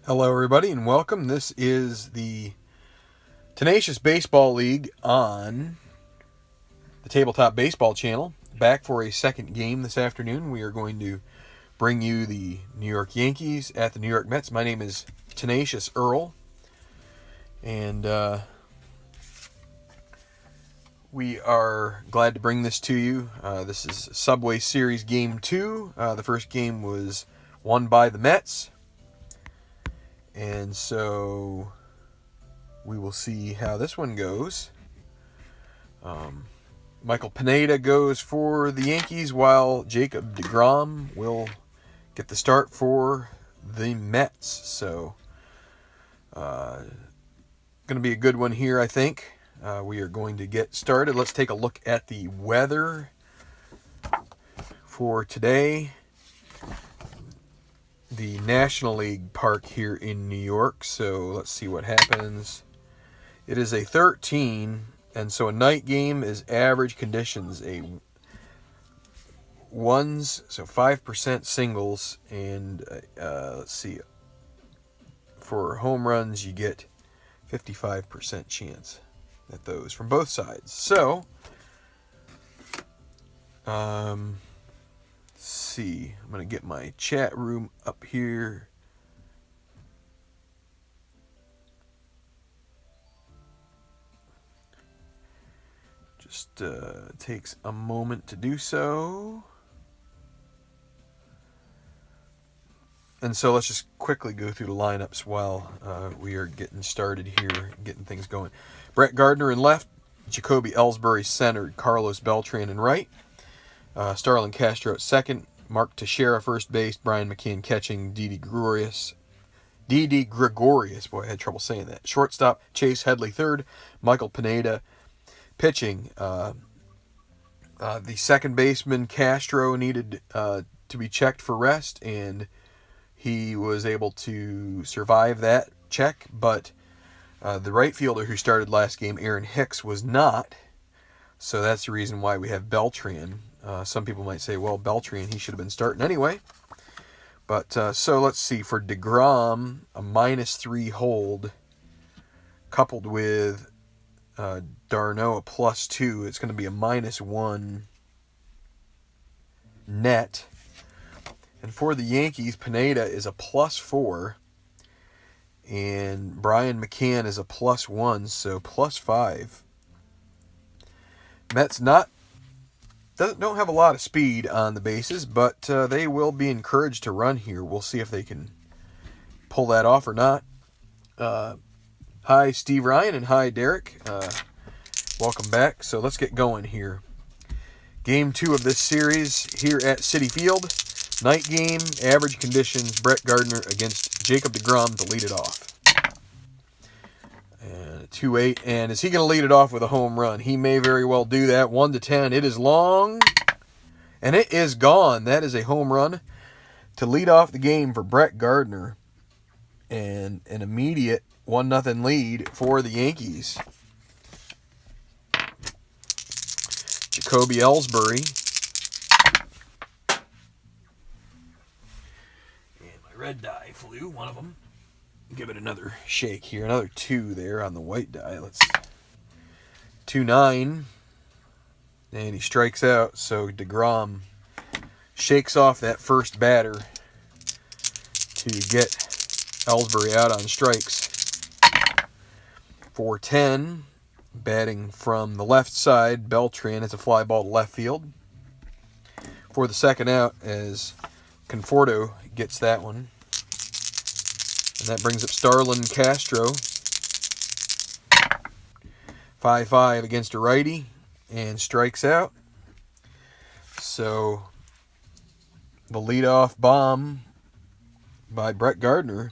Hello, everybody, and welcome. This is the Tenacious Baseball League on the Tabletop Baseball channel. Back for a second game this afternoon. We are going to bring you the New York Yankees at the New York Mets. My name is Tenacious Earl, and we are glad to bring this to you. This is Subway Series Game 2. The first game was won by the Mets. And so we will see how this one goes. Michael Pineda goes for the Yankees, while Jacob deGrom will get the start for the Mets. So, going to be a good one here, I think. We are going to get started. Let's take a look at the weather for today. The National League Park here in New York. So let's see what happens. It is a 13, and so a night game is average conditions, a ones, so 5% singles, and let's see, for home runs you get 55% chance at those from both sides. So see, I'm going to get my chat room up here. Just takes a moment to do so. And so let's just quickly go through the lineups while we are getting started here, getting things going. Brett Gardner in left, Jacoby Ellsbury centered, Carlos Beltran in right, Starlin Castro at second, Mark Teixeira first base, Brian McCann catching, Didi Gregorius, boy, I had trouble saying that. Shortstop, Chase Headley third, Michael Pineda pitching. The second baseman, Castro, needed to be checked for rest, and he was able to survive that check, but the right fielder who started last game, Aaron Hicks, was not, so that's the reason why we have Beltran. Some people might say, well, Beltran, he should have been starting anyway. But so let's see. For deGrom, a -3 hold, coupled with d'Arnaud, a +2. It's going to be a -1 net. And for the Yankees, Pineda is a +4. And Brian McCann is a +1, so +5. Mets don't have a lot of speed on the bases, but they will be encouraged to run here. We'll see if they can pull that off or not. Hi, Steve Ryan, and hi, Derek. Welcome back. So let's get going here. Game 2 of this series here at Citi Field. Night game, average conditions, Brett Gardner against Jacob deGrom to lead it off. 2-8, and is he going to lead it off with a home run? He may very well do that. 1-10. It is long, and it is gone. That is a home run to lead off the game for Brett Gardner, and an immediate 1-0 lead for the Yankees. Jacoby Ellsbury. And my red die flew, one of them. Give it another shake here. Another 2 there on the white die. Let's 2-9. And he strikes out. So deGrom shakes off that first batter to get Ellsbury out on strikes. 4-10. Batting from the left side, Beltran is a fly ball to left field. For the second out, as Conforto gets that one. And that brings up Starlin Castro. 5-5 against a righty, and strikes out. So the leadoff bomb by Brett Gardner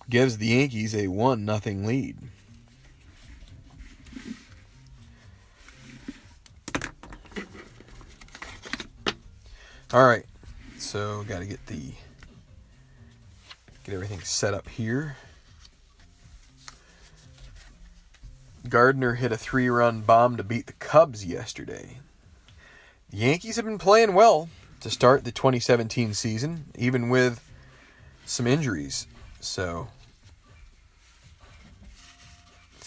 gives the Yankees a 1-0 lead. All right. So got to get everything set up here. Gardner hit a 3-run bomb to beat the Cubs yesterday. The Yankees have been playing well to start the 2017 season, even with some injuries. So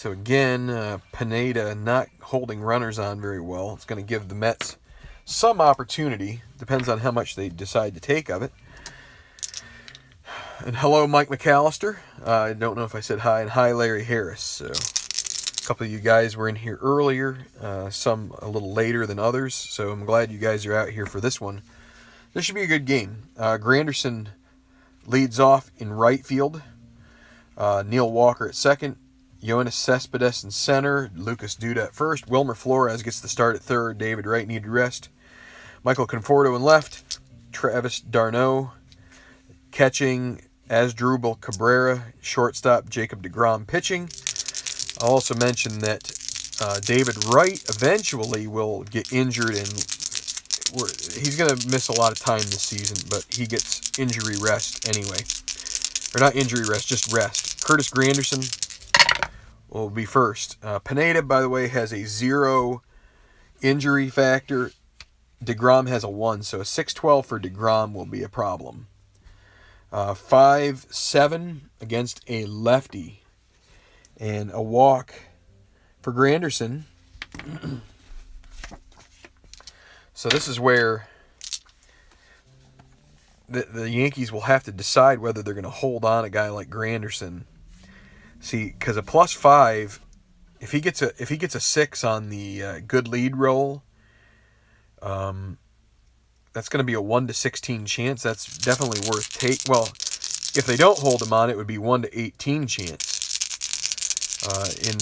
again, Pineda not holding runners on very well. It's going to give the Mets some opportunity. Depends on how much they decide to take of it. And hello, Mike McAllister. I don't know if I said hi. And hi, Larry Harris. So a couple of you guys were in here earlier, some a little later than others. So I'm glad you guys are out here for this one. This should be a good game. Granderson leads off in right field. Neil Walker at second. Yoenis Cespedes in center. Lucas Duda at first. Wilmer Flores gets the start at third. David Wright needed rest. Michael Conforto in left. Travis d'Arnaud catching. Asdrubal Cabrera, shortstop. Jacob deGrom pitching. I'll also mention that David Wright eventually will get injured, and he's going to miss a lot of time this season, but he gets injury rest anyway. Or not injury rest, just rest. Curtis Granderson will be first. Pineda, by the way, has a 0 injury factor. deGrom has a 1, so a 6-12 for deGrom will be a problem. 5-7 against a lefty. And a walk for Granderson. So this is where the Yankees will have to decide whether they're going to hold on a guy like Granderson. See, because a +5, if he gets a 6 on the good lead roll, that's going to be a 1-16 chance. That's definitely worth take. Well, if they don't hold him on, it would be 1-18 chance. In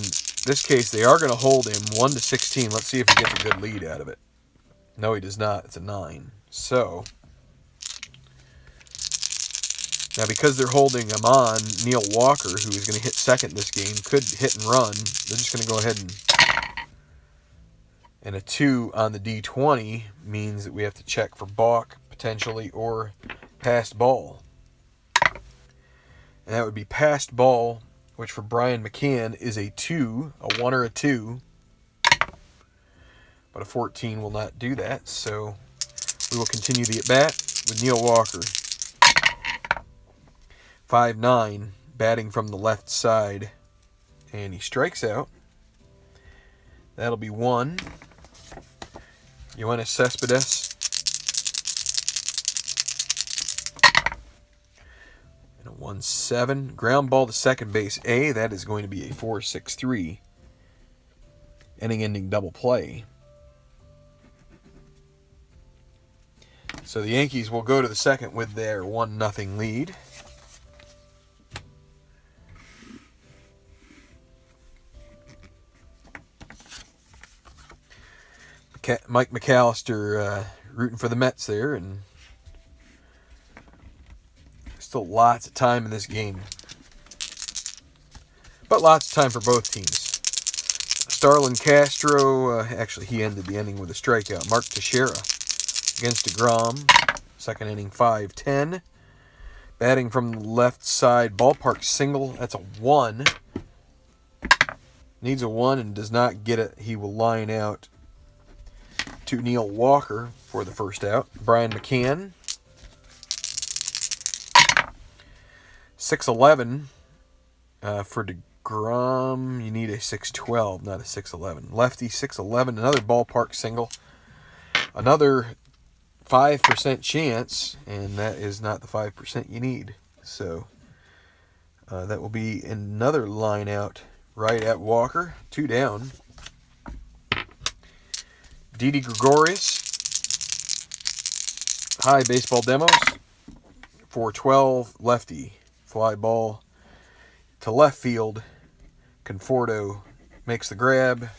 this case, they are going to hold him 1-16. Let's see if he gets a good lead out of it. No, he does not. It's a 9. So now, because they're holding him on, Neil Walker, who is going to hit second this game, could hit and run. They're just going to go ahead and a 2 on the D20 means that we have to check for balk, potentially, or passed ball. And that would be passed ball, which for Brian McCann is a 2, a 1 or a 2. But a 14 will not do that, so we will continue the at-bat with Neil Walker. 5-9, batting from the left side. And he strikes out. That'll be 1. Yoenis Cespedes. And a 1-7. Ground ball to second base A. That is going to be a 4-6-3. Inning-ending double play. So the Yankees will go to the second with their 1-0 lead. Mike McAllister rooting for the Mets there, and still lots of time in this game. But lots of time for both teams. Starlin Castro, actually he ended the inning with a strikeout. Mark Teixeira against deGrom, second inning 5-10. Batting from the left side, ballpark single, that's a 1. Needs a 1 and does not get it. He will line out to Neil Walker for the first out. Brian McCann. 6-11 for deGrom. You need a 6-12, not a 6-11. Lefty, 6-11. Another ballpark single. Another 5% chance, and that is not the 5% you need. So that will be another line out right at Walker. 2 down. Didi Gregorius. Hi, baseball demos. 4-12, lefty. Fly ball to left field. Conforto makes the grab.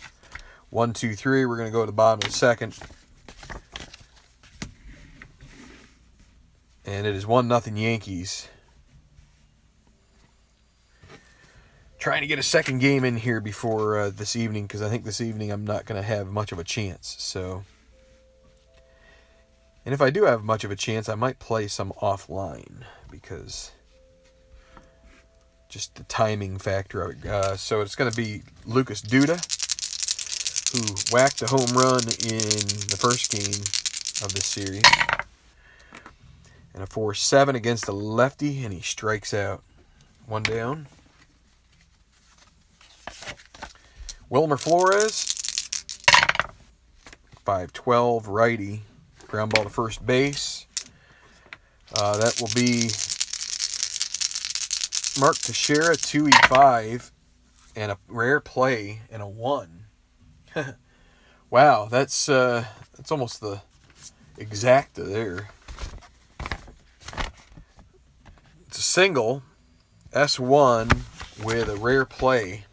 1-2-3. We're going to go to the bottom of the second. And it is 1-0 Yankees. Trying to get a second game in here before this evening, because I think this evening I'm not going to have much of a chance. So, and if I do have much of a chance, I might play some offline, because just the timing factor. So it's going to be Lucas Duda, who whacked a home run in the first game of this series. And a 4-7 against a lefty, and he strikes out. 1 down. Wilmer Flores, 5-12, righty. Ground ball to first base. That will be Mark Teixeira, 2-5, and a rare play and a 1. Wow, that's almost the exacta there. It's a single, S1 with a rare play.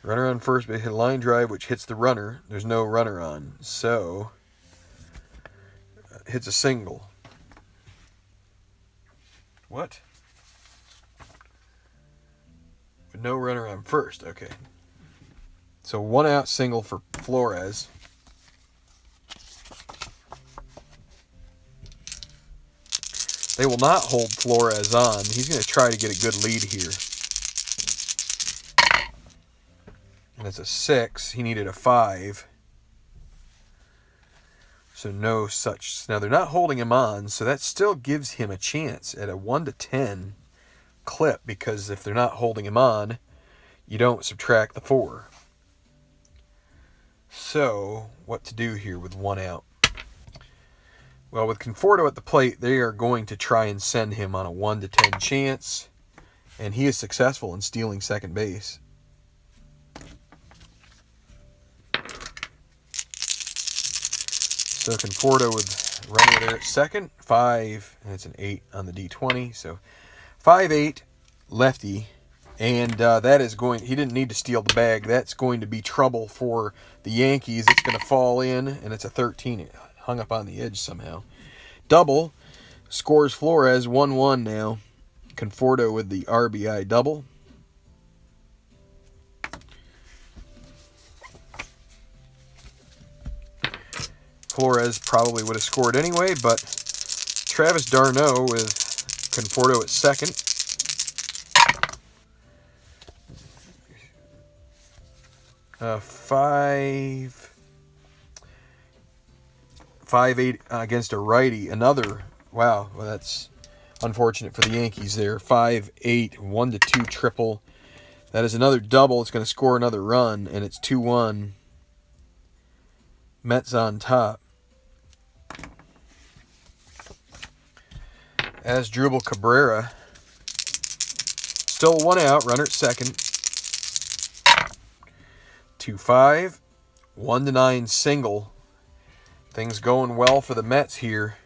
Runner on first base, hit a line drive, which hits the runner. There's no runner on, so hits a single. What? With no runner on first, okay. So 1 out single for Flores. They will not hold Flores on. He's going to try to get a good lead here. And it's a 6. He needed a 5. So no such. Now they're not holding him on, so that still gives him a chance at a 1-10 clip, because if they're not holding him on, you don't subtract the 4. So what to do here with 1 out? Well, with Conforto at the plate, they are going to try and send him on a 1-10 chance, and he is successful in stealing second base. So Conforto with runner there at second, 5, and it's an 8 on the D20. So 5-8, lefty, and that is going. He didn't need to steal the bag. That's going to be trouble for the Yankees. It's going to fall in, and it's a 13. It hung up on the edge somehow. Double scores Flores, 1-1 now. Conforto with the RBI double. Flores probably would have scored anyway, but Travis d'Arnaud with Conforto at second. Five eight against a righty. Another, wow, well, that's unfortunate for the Yankees there. 5-8, 1-2 triple. That is another double. It's going to score another run, and it's 2-1. Mets on top. Asdrubal Cabrera. Still 1 out. Runner at second. 2-5. 1-9 single. Things going well for the Mets here.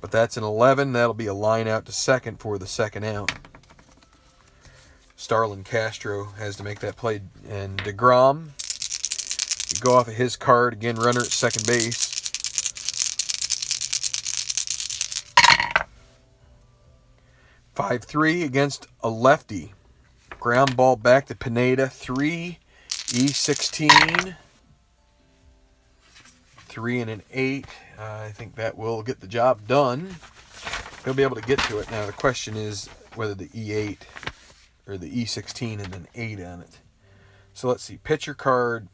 But that's an 11. That'll be a line out to second for the second out. Starlin Castro has to make that play. And DeGrom, you go off of his card. Again, runner at second base. (5-3) against a lefty. Ground ball back to Pineda. 3, E16. 3 and an 8. I think that will get the job done. He'll be able to get to it. Now the question is whether the E8 or the E16 and an 8 on it. So let's see. Pitcher card.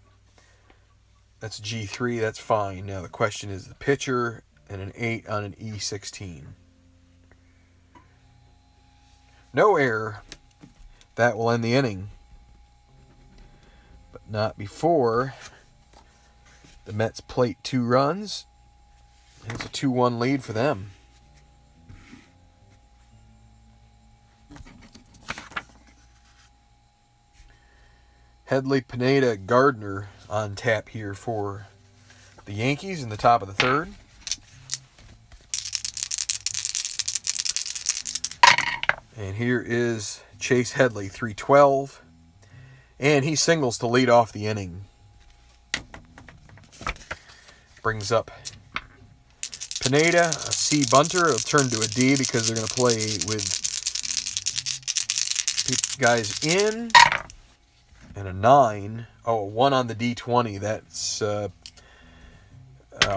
That's G3. That's fine. Now the question is the pitcher and an 8 on an E16. No error. That will end the inning. But not before the Mets plate 2 runs. It's a 2-1 lead for them. Headley, Pineda, Gardner on tap here for the Yankees in the top of the third. And here is Chase Headley, 3-12. And he singles to lead off the inning. Brings up Pineda, a C bunter. It'll turn to a D because they're going to play with guys in. And a 9. Oh, a 1 on the D20. That's a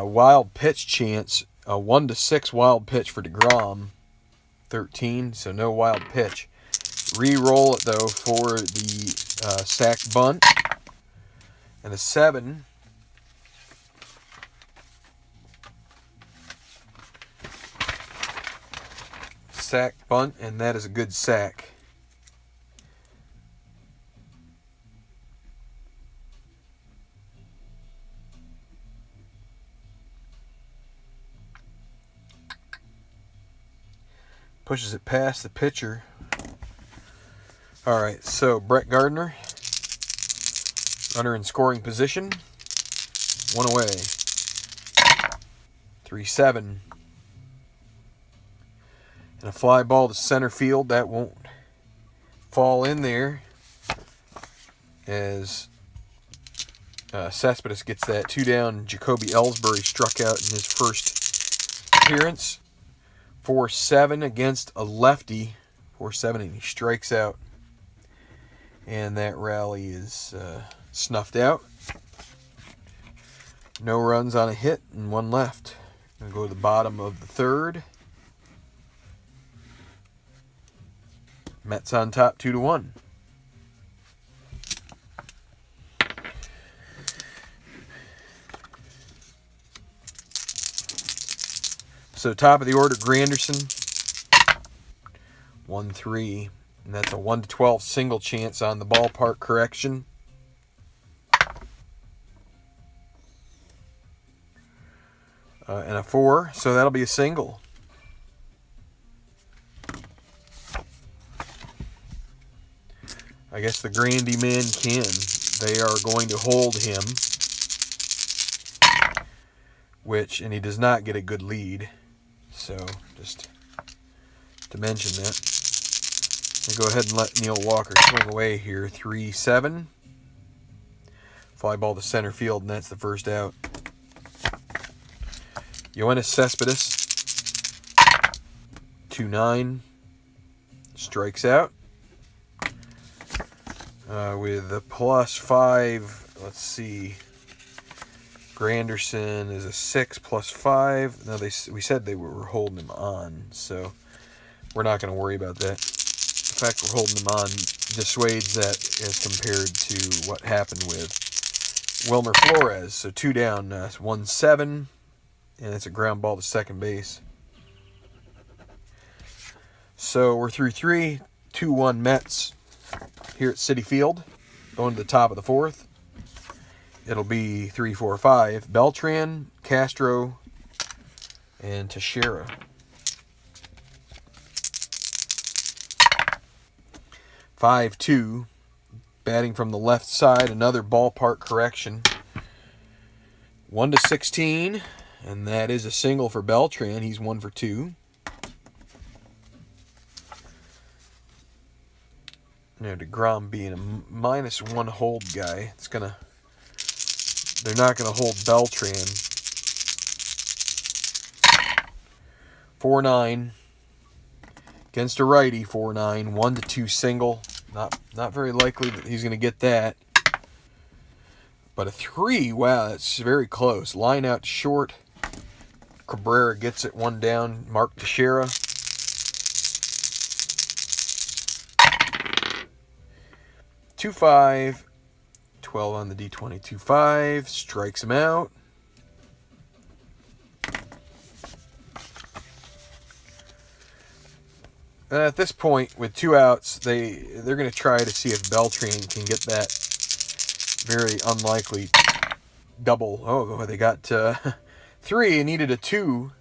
wild pitch chance. A 1-6 wild pitch for DeGrom. 13, so no wild pitch. Re-roll it, though, for the sack bunt. And a 7. sack bunt, and that is a good sack. Pushes it past the pitcher. All right, so Brett Gardner, runner in scoring position, 1 away. 3-7. And a fly ball to center field. That won't fall in there as Cespedes gets that. 2 down. Jacoby Ellsbury struck out in his first appearance. 4-7 against a lefty. 4-7, and he strikes out. And that rally is snuffed out. No runs on a hit and 1 left. Going to go to the bottom of the 3rd. Mets on top 2-1. So top of the order, Granderson, 1-3, and that's a 1-12 single chance on the ballpark correction. And a 4, so that'll be a single. I guess the Grandy man can. They are going to hold him, and he does not get a good lead. So, just to mention that. I'll go ahead and let Neil Walker swing away here. 3-7. Fly ball to center field, and that's the first out. Yoenis Cespedes, 2-9. Strikes out. With a +5, let's see. Granderson is a 6 +5. No, we said they were holding him on, so we're not going to worry about that. The fact we're holding him on dissuades that as compared to what happened with Wilmer Flores. So 2 down, 1-7, and it's a ground ball to second base. So we're through 3, 2-1 Mets here at Citi Field, going to the top of the 4th. It'll be 3-4-5. Beltran, Castro, and Teixeira. 5-2. Batting from the left side, another ballpark correction. 1-16, and that is a single for Beltran. He's 1 for 2. You know, DeGrom being a -1 hold guy, they're not gonna hold Beltran. 4-9 against a righty. 4-9, 1-2 single. Not very likely that he's gonna get that. But a 3, wow, that's very close. Line out short. Cabrera gets it 1 down. Mark Teixeira. 2-5. 12 on the D20. 2-5. Strikes him out. And at this point, with 2 outs, they're going to try to see if Beltran can get that very unlikely double. Oh, they got 3 and needed a 2.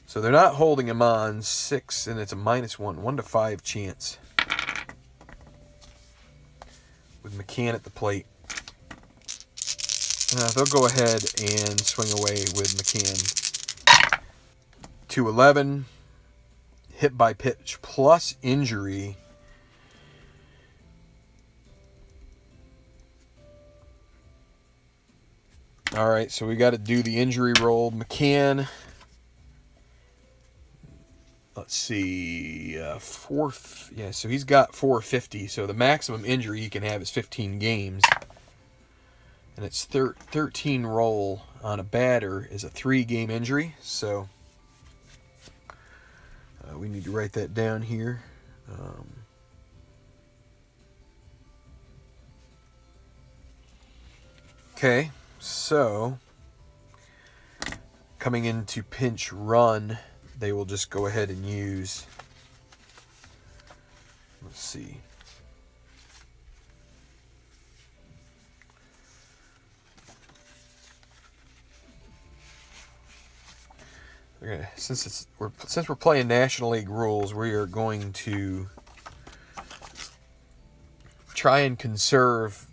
So they're not holding him on. 6, and it's a -1. 1-5 chance. With McCann at the plate. They'll go ahead and swing away with McCann. 2-11. Hit by pitch plus injury. All right, so we got to do the injury roll. McCann, let's see, so he's got 450. So the maximum injury he can have is 15 games. And it's 13 roll on a batter is a 3-game injury. So we need to write that down here. Okay, so coming into pinch run, they will just go ahead and use, let's see, okay, since we're playing National League rules, we are going to try and conserve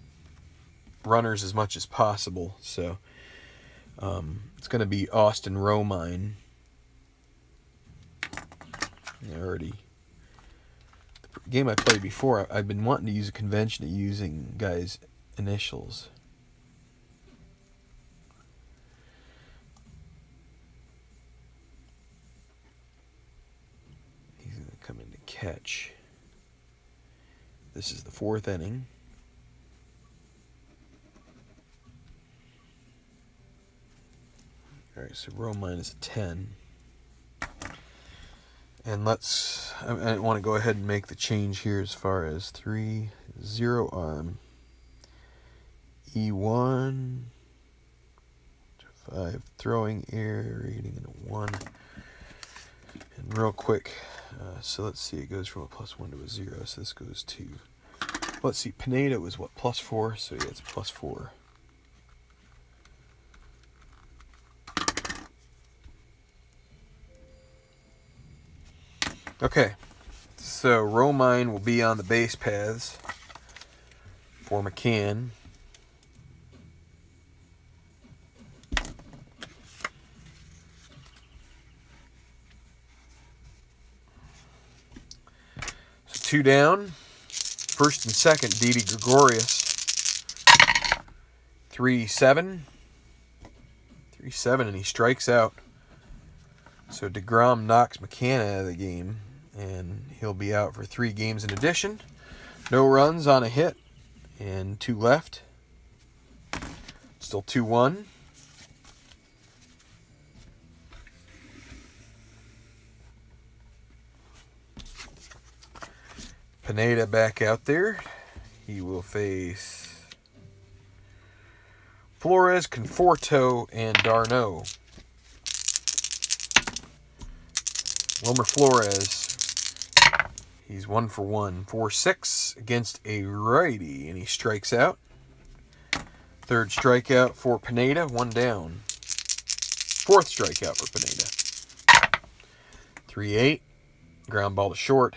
runners as much as possible. So it's going to be Austin Romine. Already, the game I played before, I've been wanting to use a convention of using guys' initials. He's going to come in to catch. This is the 4th inning. All right, so Romine is a 10. And I want to go ahead and make the change here as far as 3-0 arm. E1, 5 throwing air, rating in a 1. And real quick, so let's see, it goes from a +1 to a 0, so this goes to, let's see, Pineda was what, +4, so yeah, it's +4. Okay, so Romine will be on the base paths for McCann. So 2 down. First and second, Didi Gregorius. 3-7. 3-7, and he strikes out. So DeGrom knocks McCann out of the game, and he'll be out for 3 games in addition. No runs on a hit, and 2 left. Still 2-1. Pineda back out there. He will face Flores, Conforto, and d'Arnaud. Wilmer Flores, he's 1 for 1. 4-6 against a righty, and he strikes out. 3rd strikeout for Pineda, 1 down. 4th strikeout for Pineda. 3-8, ground ball to short.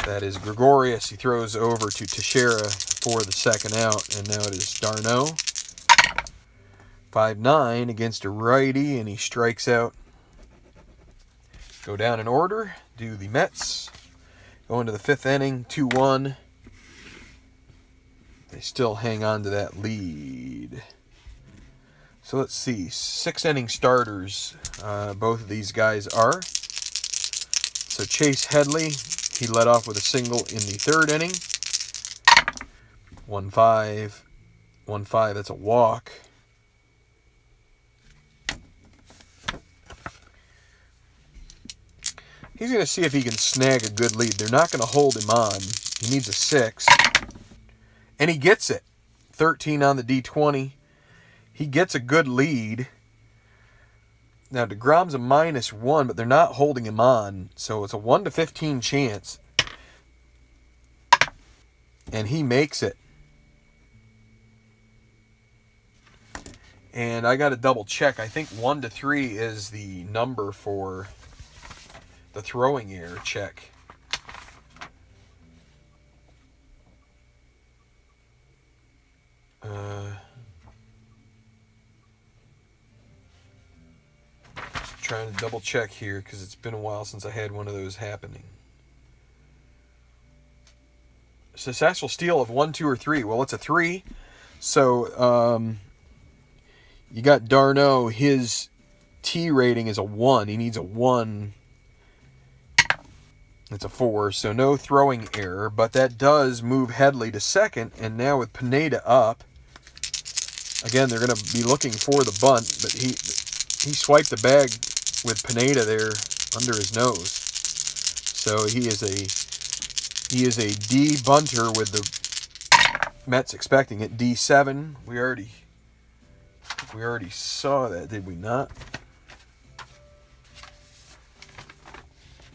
That is Gregorius. He throws over to Teixeira for the 2nd out, and now it is d'Arnaud. 5-9 against a righty, and he strikes out. Go down in order, do the Mets. Go into the 5th inning, 2-1. They still hang on to that lead. So let's see, 6-inning starters, both of these guys are. So Chase Headley, he led off with a single in the 3rd inning. 1-5, 1-5, that's a walk. He's going to see if he can snag a good lead. They're not going to hold him on. He needs a 6. And he gets it. 13 on the D20. He gets a good lead. Now, DeGrom's a -1, but they're not holding him on. So it's a 1-15 chance. And he makes it. And I got to double check. I think 1-3 is the number for the throwing error check. Trying to double check here because it's been a while since I had one of those happening. Successful steal of 1, 2, or 3. Well, it's a 3. So you got d'Arnaud. His T rating is a 1. He needs a 1. It's a 4, so no throwing error, but that does move Headley to 2nd, and now with Pineda up, again, they're going to be looking for the bunt, but he swiped the bag with Pineda there under his nose. So he is a D bunter with the Mets expecting it. D7, we already saw that, did we not?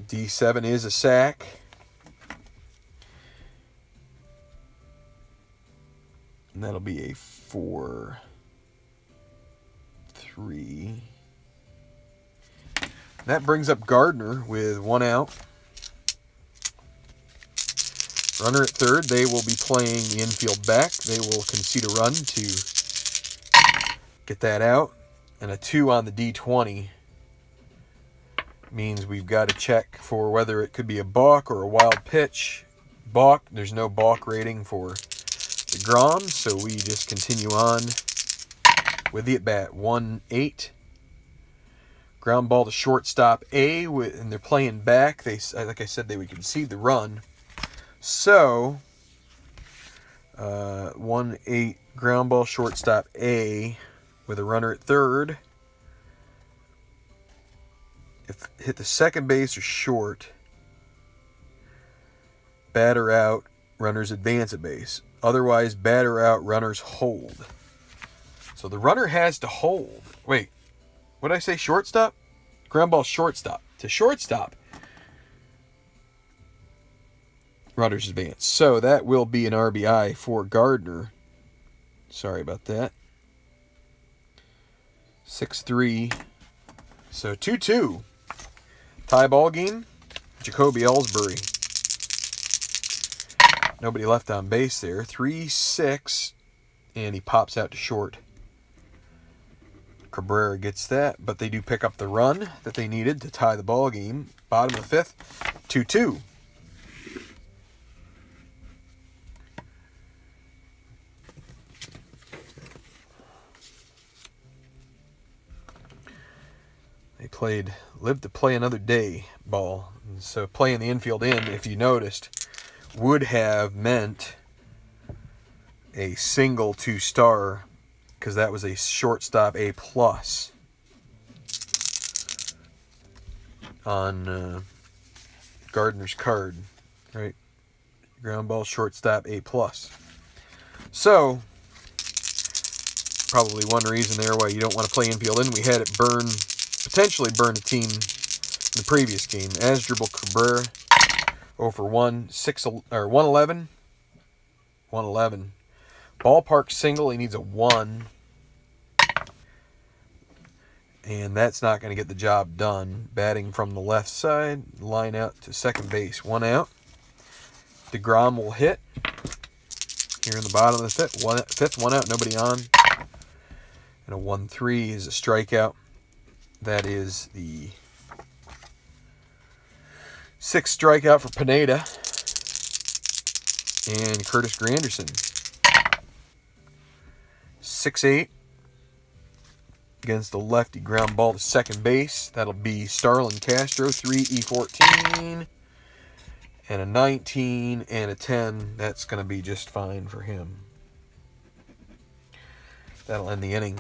D7 is a sack. And that'll be a 4-3. That brings up Gardner with 1 out. Runner at third. They will be playing the infield back. They will concede a run to get that out. And a 2 on the D20 means we've got to check for whether it could be a balk or a wild pitch. Balk. There's no balk rating for DeGrom, so we just continue on with the at-bat. 1-8. Ground ball to shortstop A, and they're playing back. They, like I said, they would concede the run. So, 1-8 ground ball shortstop A with a runner at third. If hit the second base or short, batter out, runners advance a base. Otherwise, batter out, runners hold. So the runner has to hold. Wait, what did I say? Shortstop? Ground ball shortstop. To shortstop, runners advance. So that will be an RBI for Gardner. Sorry about that. 6-3. So 2-2. Tie ball game. Jacoby Ellsbury. Nobody left on base there. 3-6. And he pops out to short. Cabrera gets that, but they do pick up the run that they needed to tie the ball game. Bottom of the fifth. 2-2. They lived to play another day ball. And so playing the infield in, if you noticed, would have meant a single 2-star because that was a shortstop A+ on Gardner's card, right? Ground ball shortstop A+. So probably one reason there why you don't want to play infield in. We had it potentially burn a team in the previous game. Asdrubal Cabrera 0 for 1, 111. 111. Ballpark single, he needs a 1. And that's not going to get the job done. Batting from the left side, line out to second base. 1 out. DeGrom will hit here in the bottom of the fifth. 1 out, nobody on. And a 1-3 is a strikeout. That is the 6th strikeout for Pineda and Curtis Granderson. 6-8 against the lefty ground ball to second base. That'll be Starlin Castro, 3E14 and a 19 and a 10. That's going to be just fine for him. That'll end the inning.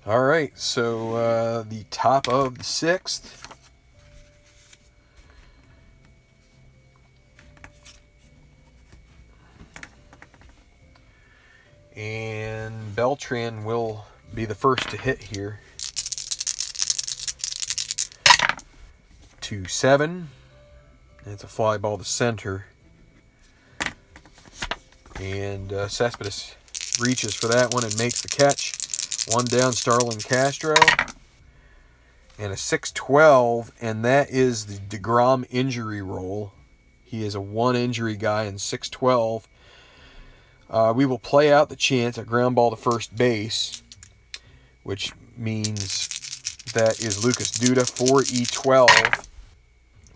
All right, so the top of the 6th. And Beltran will be the first to hit here. 2-7. It's a fly ball to center. And Cespedes reaches for that one and makes the catch. 1 down, Starlin Castro. And a 6-12, and that is the DeGrom injury roll. He is a 1-injury guy in 6-12. We will play out the chance at ground ball to first base, which means that is Lucas Duda, 4E12.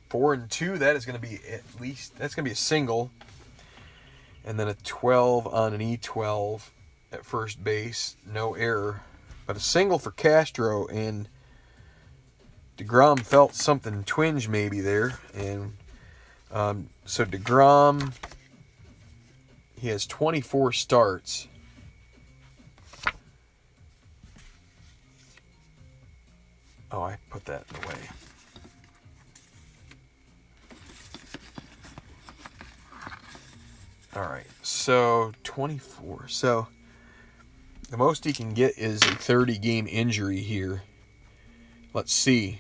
4-2, that is going to be that's going to be a single. And then a 12 on an E12 at first base, no error. But a single for Castro, and DeGrom felt something twinge maybe there. And so DeGrom, he has 24 starts. Oh, I put that in the way. All right, so 24. So The most he can get is a 30-game injury here. Let's see.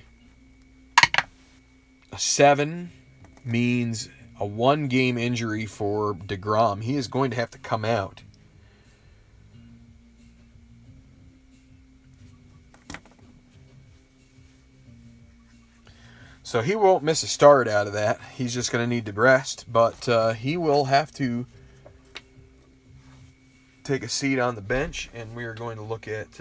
A 7 means a 1-game injury for DeGrom. He is going to have to come out. So he won't miss a start out of that. He's just going to need to rest. But he will have to take a seat on the bench. And we are going to look at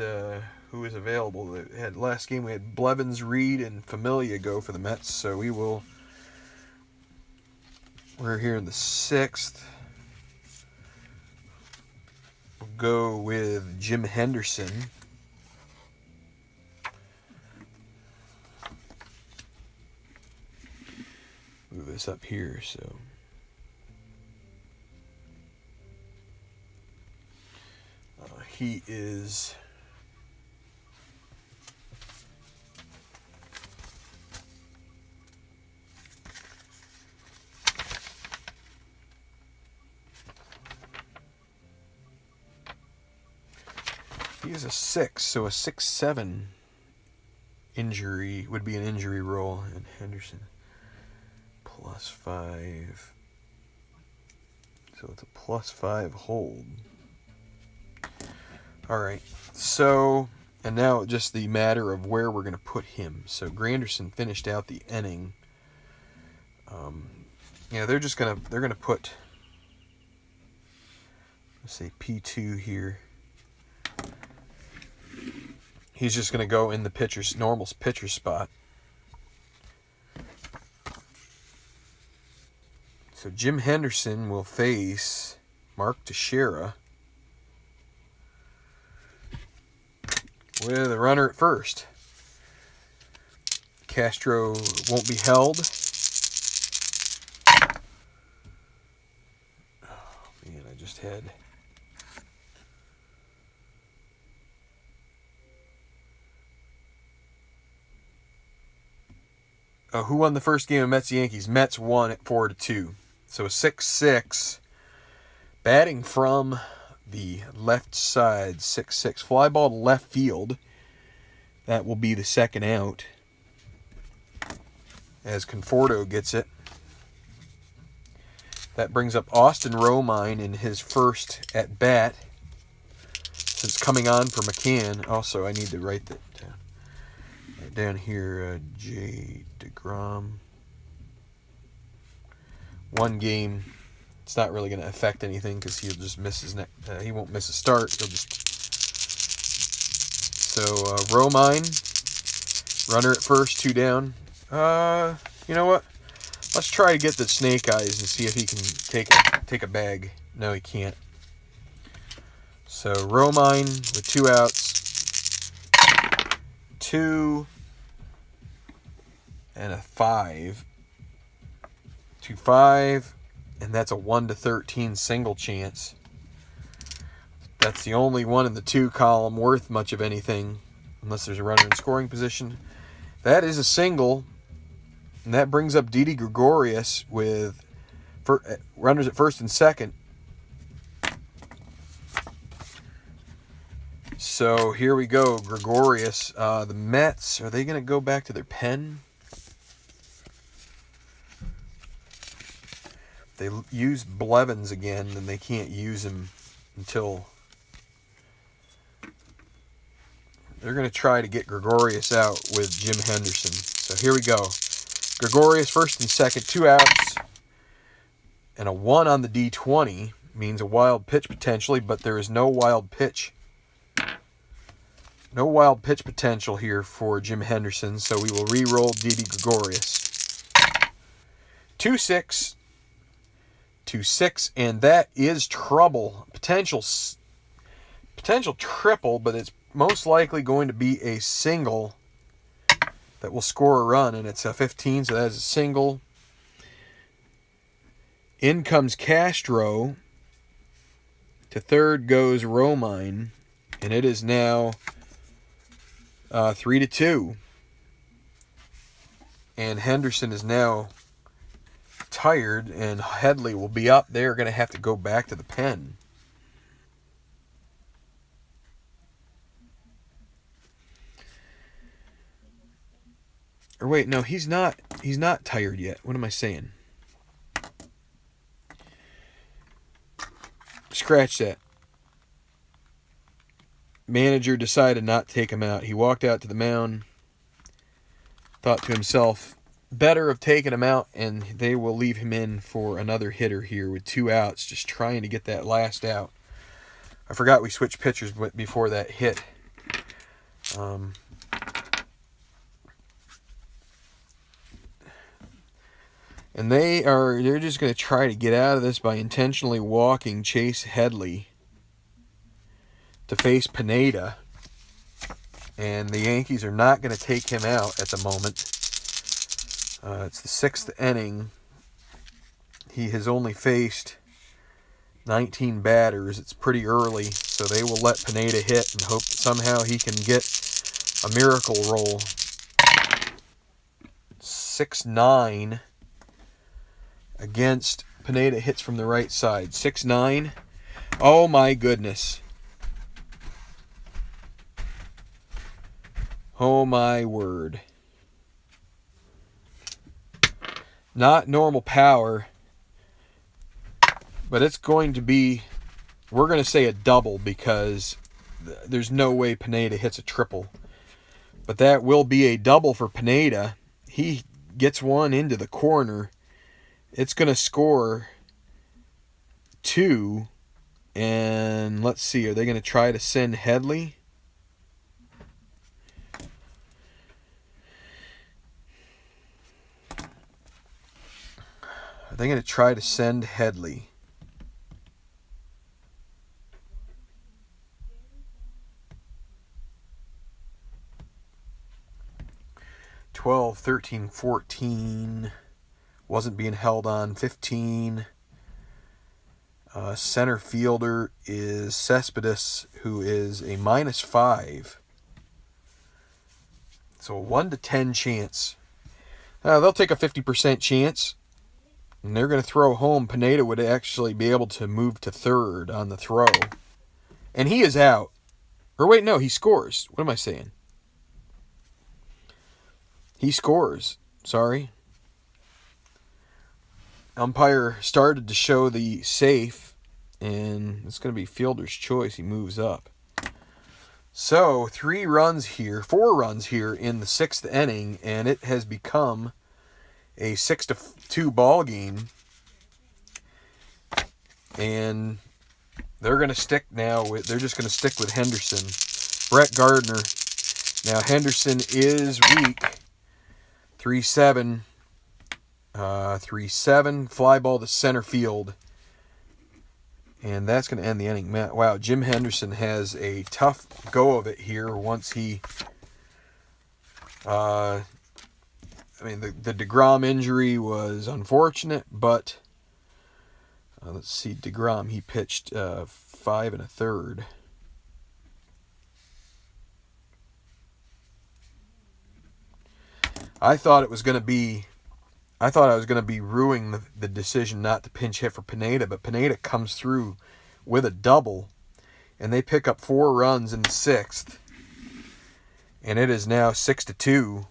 who is available. Last game we had Blevins, Reed, and Familia go for the Mets. So we're here in the 6th. We'll go with Jim Henderson. Move this up here, so he is a 6, so a 6-7 injury would be an injury roll in Henderson. +5. So it's a +5 hold. Alright, so, and now just the matter of where we're going to put him. So Granderson finished out the inning. They're going to put, let's say P2 here. He's just going to go in the normal pitcher spot. So Jim Henderson will face Mark Teixeira with a runner at first. Castro won't be held. Oh man, I just had... who won the first game of Mets-Yankees? Mets won at 4-2. So a 6-6. Batting from the left side, 6-6. Fly ball to left field. That will be the second out, as Conforto gets it. That brings up Austin Romine in his first at bat since coming on for McCann. Also, I need to write that down here. J. DeGrom. 1 game. It's not really going to affect anything because he'll just miss his he won't miss a start. He'll just... So Romine, runner at first, 2 down. You know what? Let's try to get the snake eyes and see if he can take a bag. No, he can't. So Romine with 2 outs, 2 and a 5. 2-5, and that's a 1-13 single chance. That's the only one in the 2 column worth much of anything, unless there's a runner in scoring position. That is a single, and that brings up Didi Gregorius with runners at first and second. So here we go, Gregorius. The Mets, are they going to go back to their pen? They use Blevins again, then they can't use him until... They're going to try to get Gregorius out with Jim Henderson. So here we go. Gregorius first and second, 2 outs. And a 1 on the D20 means a wild pitch potentially, but there is no wild pitch. No wild pitch potential here for Jim Henderson, so we will re-roll Didi Gregorius. 2-6. 2-6, and that is trouble. Potential triple, but it's most likely going to be a single that will score a run, and it's a 15, so that is a single. In comes Castro. To third goes Romine, and it is now 3-2. And Henderson is now tired, and Headley will be up. They're going to have to go back to the pen. Or wait, no, he's not tired yet. What am I saying? Scratch that. Manager decided not to take him out. He walked out to the mound, thought to himself, better have taken him out, and they will leave him in for another hitter here with 2 outs, just trying to get that last out. I forgot we switched pitchers before that hit. And they're just going to try to get out of this by intentionally walking Chase Headley to face Pineda. And the Yankees are not going to take him out at the moment. It's the 6th inning. He has only faced 19 batters. It's pretty early, so they will let Pineda hit and hope that somehow he can get a miracle roll. 6-9 against Pineda, hits from the right side. 6-9. Oh my goodness. Oh my word. Not normal power, but it's going to be, we're going to say a double because there's no way Pineda hits a triple. But that will be a double for Pineda. He gets one into the corner. It's going to score 2. And let's see, are they going to try to send Headley? Are they going to try to send Headley? 12, 13, 14. Wasn't being held on. 15. Center fielder is Cespedes, who is a -5. So a 1 to 10 chance. They'll take a 50% chance. And they're going to throw home. Pineda would actually be able to move to third on the throw. And he is out. Or wait, no, he scores. What am I saying? He scores. Sorry. Umpire started to show the safe. And it's going to be fielder's choice. He moves up. So 4 runs here in the 6th inning. And it has become a 6-2 ball game, and they're going to stick now with, they're just going to stick with Henderson. Brett Gardner. Now Henderson is weak. 3-7, fly ball to center field, and that's going to end the inning. Wow, Jim Henderson has a tough go of it here once he the DeGrom injury was unfortunate, but let's see, DeGrom, he pitched 5 1/3. I thought I was going to be ruining the decision not to pinch hit for Pineda, but Pineda comes through with a double, and they pick up 4 runs in the 6th, and it is now 6-2.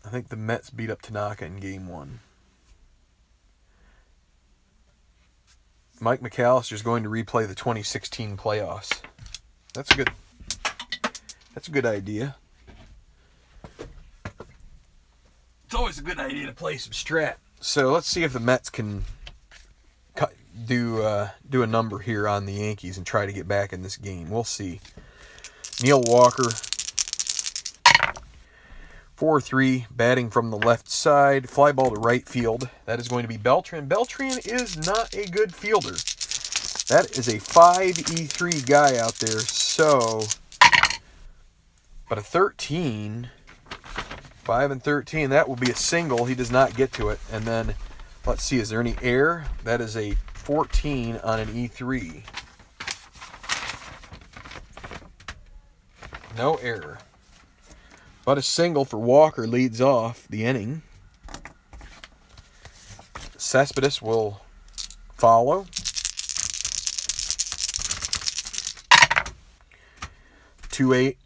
I think the Mets beat up Tanaka in Game 1. Mike McAllister's going to replay the 2016 playoffs. That's a good idea. It's always a good idea to play some Strat. So let's see if the Mets can do a number here on the Yankees and try to get back in this game. We'll see. Neil Walker, 4-3, batting from the left side. Fly ball to right field. That is going to be Beltran. Beltran is not a good fielder. That is a 5-3 guy out there. So, but a 13, 5 13, that will be a single. He does not get to it. And then, let's see, is there any error? That is a 14 on an E3. No error. But a single for Walker leads off the inning. Cespedes will follow. 2-8,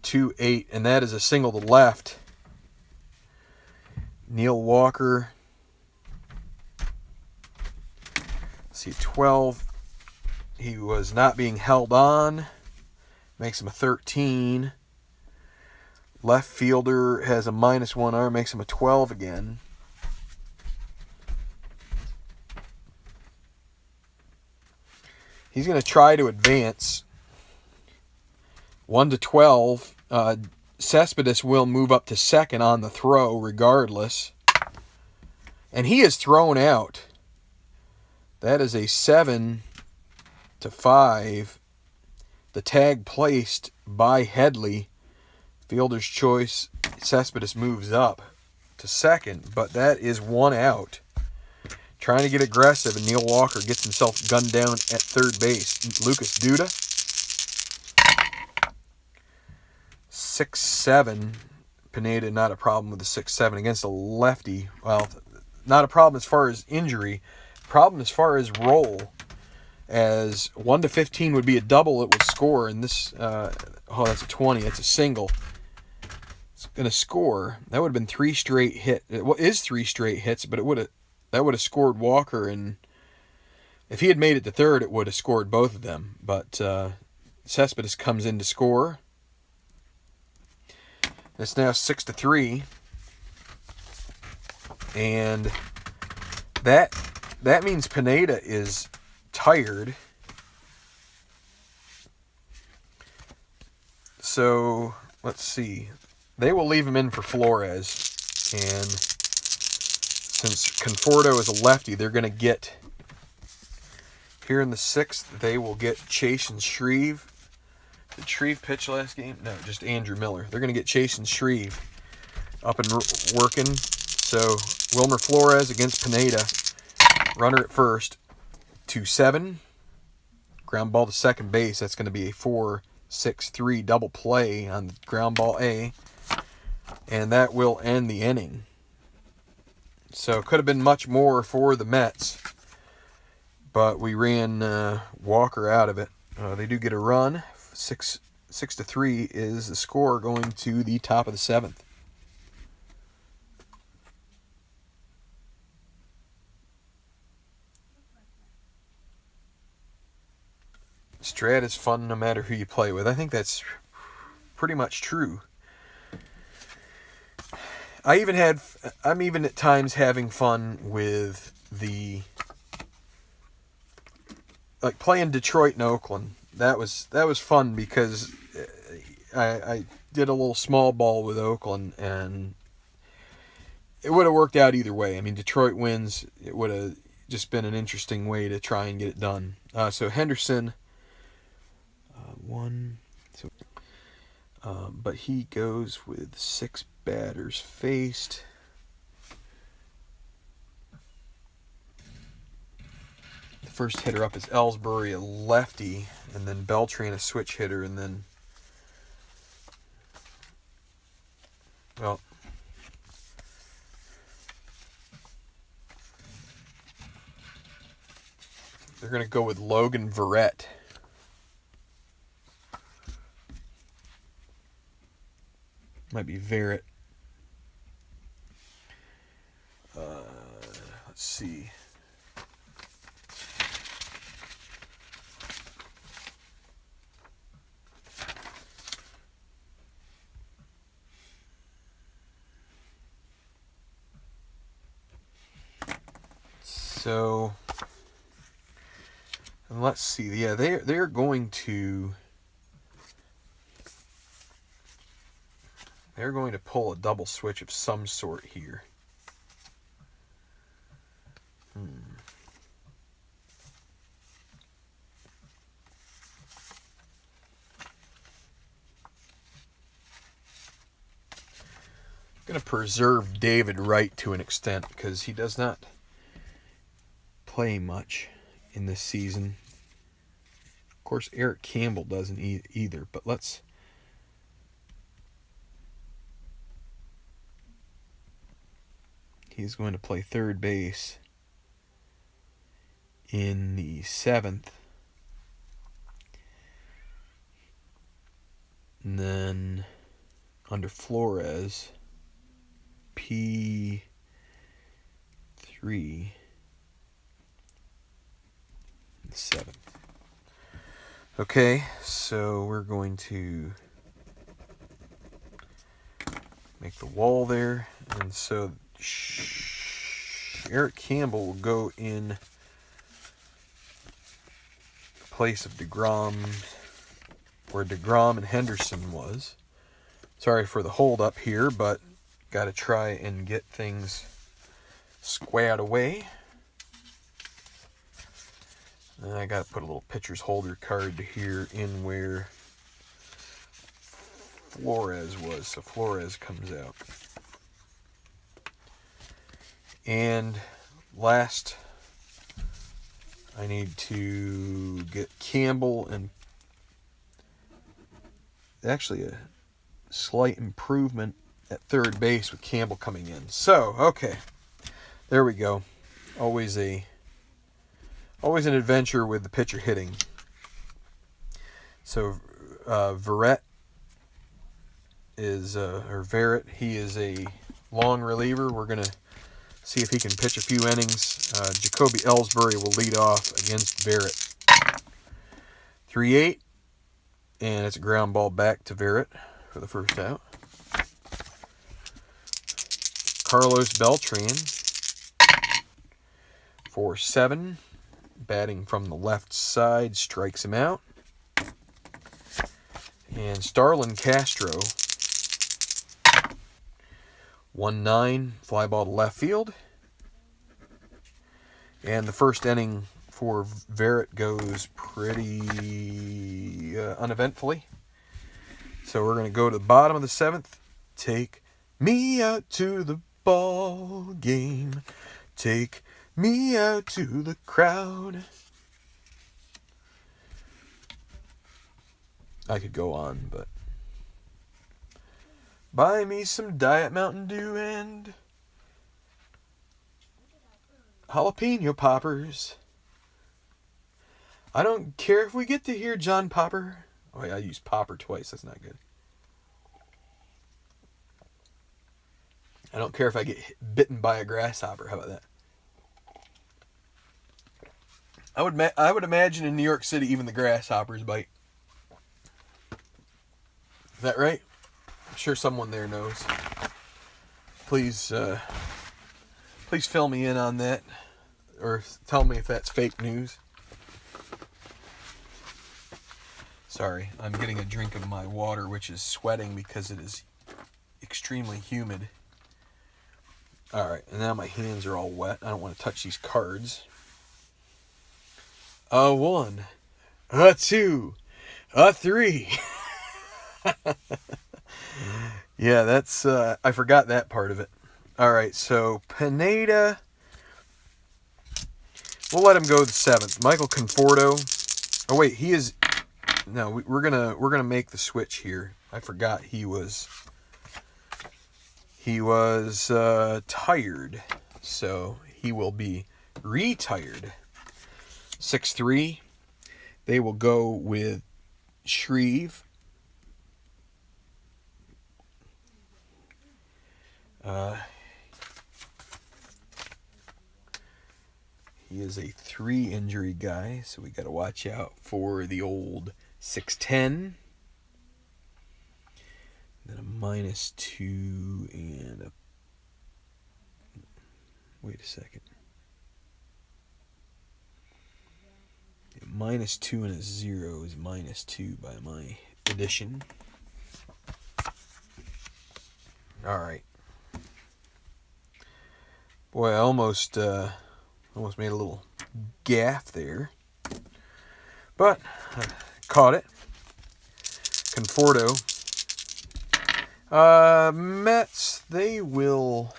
2-8, and that is a single to left. Neil Walker. Let's see, 12. He was not being held on. Makes him a 13. Left fielder has a -1 arm, makes him a 12 again. He's going to try to advance. 1-12. Cespedes will move up to second on the throw regardless. And he is thrown out. That is a 7-5. The tag placed by Headley. Fielder's choice. Cespedes moves up to second, but that is 1 out. Trying to get aggressive, and Neil Walker gets himself gunned down at third base. Lucas Duda. 6-7. Pineda, not a problem with the 6-7 against a lefty. Well, not a problem as far as injury. Problem as far as roll. As 1-15 would be a double, it would score. And this, that's a 20. That's a single. It's going to score. That would have been 3 straight hits. It is 3 straight hits, but that would have scored Walker. And if he had made it to third, it would have scored both of them. But Cespedes comes in to score. It's now 6-3, and that means Pineda is tired. So let's see. They will leave him in for Flores, and since Conforto is a lefty, they're going to get here in the 6th. They will get Chase and Shreve. Did Shreve pitch last game? No, just Andrew Miller. They're going to get Chase and Shreve up and working. So Wilmer Flores against Pineda. Runner at first. 2-7. Ground ball to second base. That's going to be a 4-6-3 double play on the ground ball A. And that will end the inning. So it could have been much more for the Mets. But we ran Walker out of it. They do get a run. 6-3 is the score going to the top of the 7th. Strat is fun no matter who you play with. I think that's pretty much true. I'm even at times having fun with like playing Detroit and Oakland. That was fun because I did a little small ball with Oakland, and it would have worked out either way. I mean, Detroit wins. It would have just been an interesting way to try and get it done. So Henderson won. So, but he goes with 6 batters faced. The first hitter up is Ellsbury, a lefty, and then Beltran, a switch hitter, and then, well, they're going to go with Logan Verrett. Might be Verrett. Let's see. So, and let's see. Yeah, they're going to pull a double switch of some sort here. Going to preserve David Wright to an extent because he does not play much in this season. Of course, Eric Campbell doesn't either, but he's going to play third base. in the 7th. And then under Flores, P3. The 7th. Okay, so we're going to make the wall there, and so Eric Campbell will go in place of DeGrom, where DeGrom and Henderson was. Sorry for the hold up here, but got to try and get things squared away. And I got to put a little pitcher's holder card here in where Flores was, so Flores comes out. And last, I need to get Campbell, and actually a slight improvement at third base with Campbell coming in. So, okay, there we go. Always an adventure with the pitcher hitting. So, Verrett is, he is a long reliever. We're going to see if he can pitch a few innings. Jacoby Ellsbury will lead off against Verrett. 3-8, and it's a ground ball back to Verrett for the first out. Carlos Beltran, 4-7, batting from the left side, strikes him out. And Starlin Castro, 1-9, fly ball to left field. And the first inning for Verrett goes pretty uneventfully. So we're going to go to the bottom of the 7th. Take me out to the ball game. Take me out to the crowd. I could go on, but buy me some Diet Mountain Dew and jalapeno poppers. I don't care if we get to hear John Popper. Oh yeah, I used popper twice. That's not good. I don't care if I get bitten by a grasshopper. How about that? I would imagine in New York City even the grasshoppers bite. Is that right? I'm sure someone there knows. Please fill me in on that, or tell me if that's fake news. Sorry, I'm getting a drink of my water, which is sweating because it is extremely humid. Alright, and now my hands are all wet. I don't want to touch these cards. 1, 2, 3. Yeah, that's, I forgot that part of it. Alright, so Pineda, we'll let him go the 7th. Michael Conforto. Oh wait, he is, no, we're gonna make the switch here. I forgot he was tired, so he will be retired. 6-3. They will go with Shreve. He is a 3 injury guy, so we got to watch out for the old 6-10. Then a -2 and a... Wait a second. -2 and a 0 is -2 by my addition. Alright. Boy, I almost made a little gaffe there. But, caught it. Conforto. Mets, they will...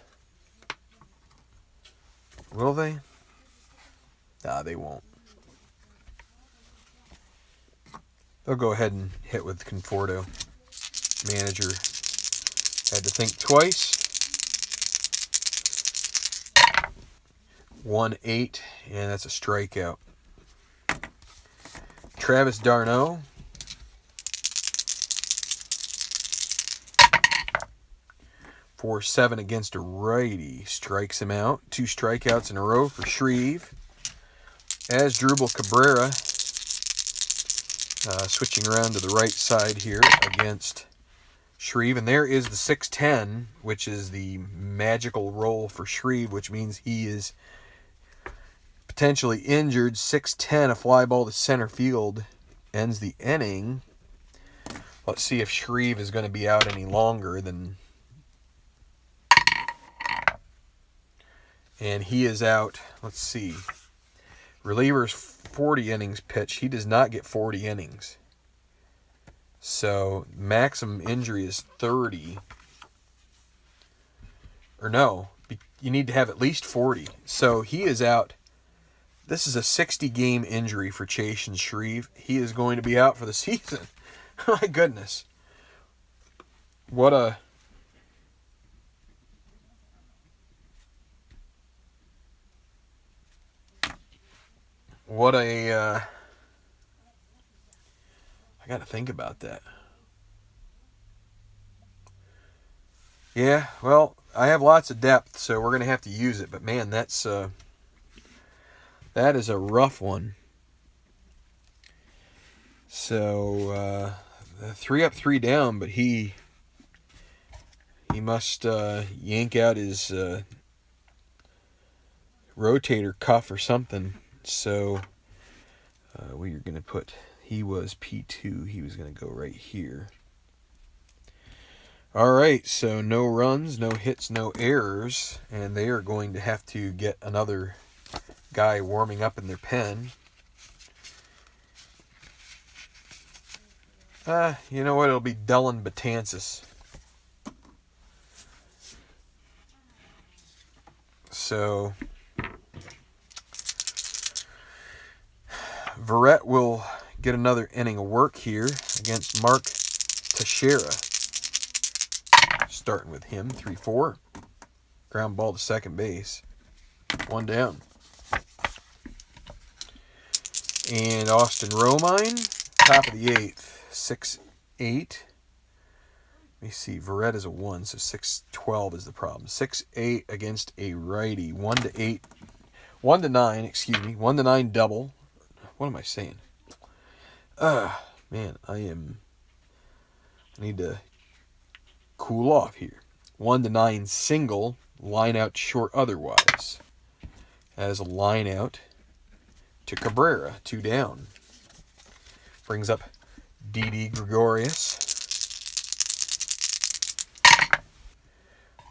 Will they? Nah, they won't. They'll go ahead and hit with Conforto. Manager had to think twice. 1-8, and that's a strikeout. Travis d'Arnaud, 4-7 against a righty, strikes him out. 2 strikeouts in a row for Shreve. Asdrubal Cabrera, switching around to the right side here against Shreve. And there is the 6-10, which is the magical roll for Shreve, which means he is potentially injured. 6-10, a fly ball to center field ends the inning. Let's see if Shreve is going to be out any longer than... And he is out, let's see. Reliever's 40 innings pitch. He does not get 40 innings. So, maximum injury is 30. Or no, you need to have at least 40. So, he is out. This is a 60-game injury for Chasen Shreve. He is going to be out for the season. My goodness. What a... I got to think about that. Yeah, well, I have lots of depth, so we're going to have to use it. But man, that is a rough one. So 3 up, 3 down, but he must yank out his rotator cuff or something. So we are going to put, he was P2, he was going to go right here. All right, so no runs, no hits, no errors, and they are going to have to get another guy warming up in their pen. You know what? It'll be Dellin Betances. So Verrett will get another inning of work here against Mark Teixeira. Starting with him, 3-4. Ground ball to second base. 1 down. And Austin Romine, top of the 8th, 6-8. Let me see, Verrett is a 1, so 6-12 is the problem. 6-8 against a righty. 1-9, 1-9 double. What am I saying? Man, I need to cool off here. 1-9 single, line out short otherwise. As a line out to Cabrera, 2 down. Brings up Didi Gregorius.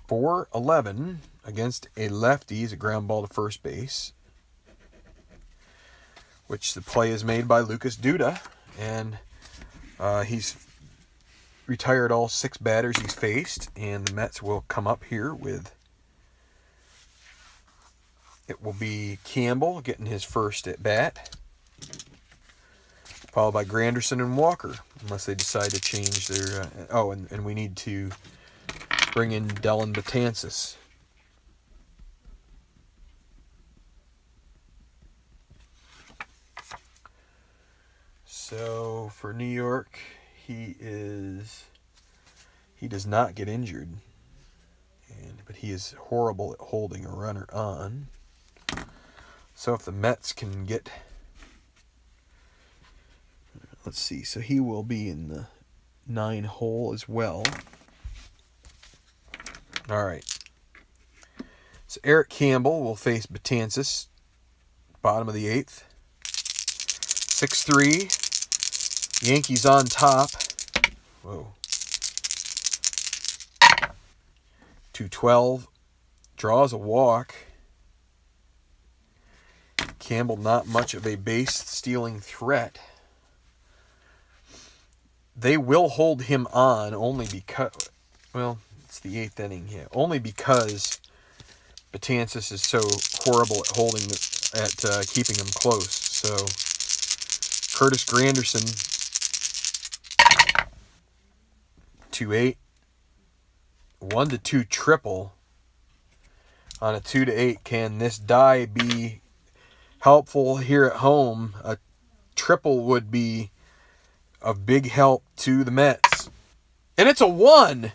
4-11 against a lefty is a ground ball to first base, which the play is made by Lucas Duda, and he's retired all 6 batters he's faced, and the Mets will come up here with, it will be Campbell getting his first at bat, followed by Granderson and Walker, unless they decide to change their, and we need to bring in Dellin Betances. So for New York, he does not get injured, but he is horrible at holding a runner on. So if the Mets can get, let's see, so he will be in the 9 hole as well. All right. So Eric Campbell will face Betances, bottom of the 8th. 6-3. Yankees on top. Whoa. 2-12. Draws a walk. Campbell not much of a base-stealing threat. They will hold him on only because, well, it's the 8th inning here. Only because Betances is so horrible at keeping them close. So Curtis Granderson, 2-8, 1-2 triple on a 2-8. Can this die be helpful here at home? A triple would be of big help to the Mets. And it's a 1.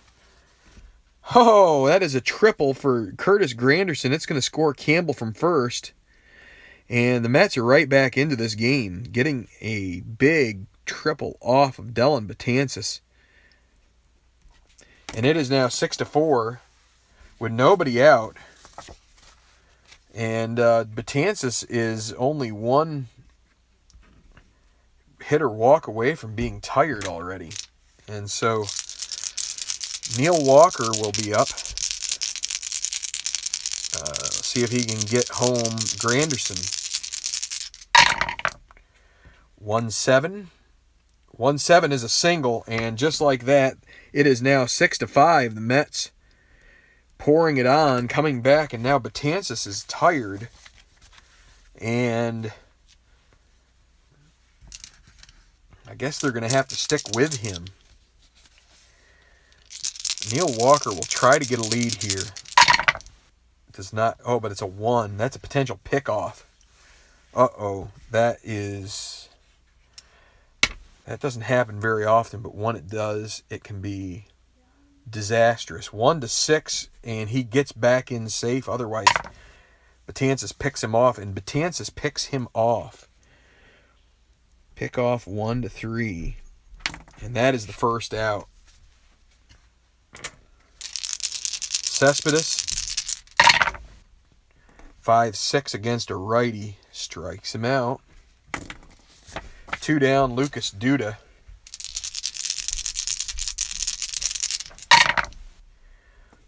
Oh, that is a triple for Curtis Granderson. It's going to score Campbell from first. And the Mets are right back into this game, getting a big triple off of Dellin Betances. And it is now 6-4 with nobody out. And Betances is only one hitter walk away from being tired already. And so Neil Walker will be up. See if he can get home Granderson. 1-7. 1-7 is a single, and just like that, it is now 6-5. The Mets pouring it on, coming back, and now Betances is tired. And I guess they're going to have to stick with him. Neil Walker will try to get a lead here. Does not. Oh, but it's a 1. That's a potential pickoff. Uh-oh. That doesn't happen very often, but when it does, it can be disastrous. 1-6, and he gets back in safe. Otherwise, Betances picks him off, and Betances picks him off. Pick off 1-3, and that is the first out. Cespedes, 5-6 against a righty, strikes him out. 2 down, Lucas Duda.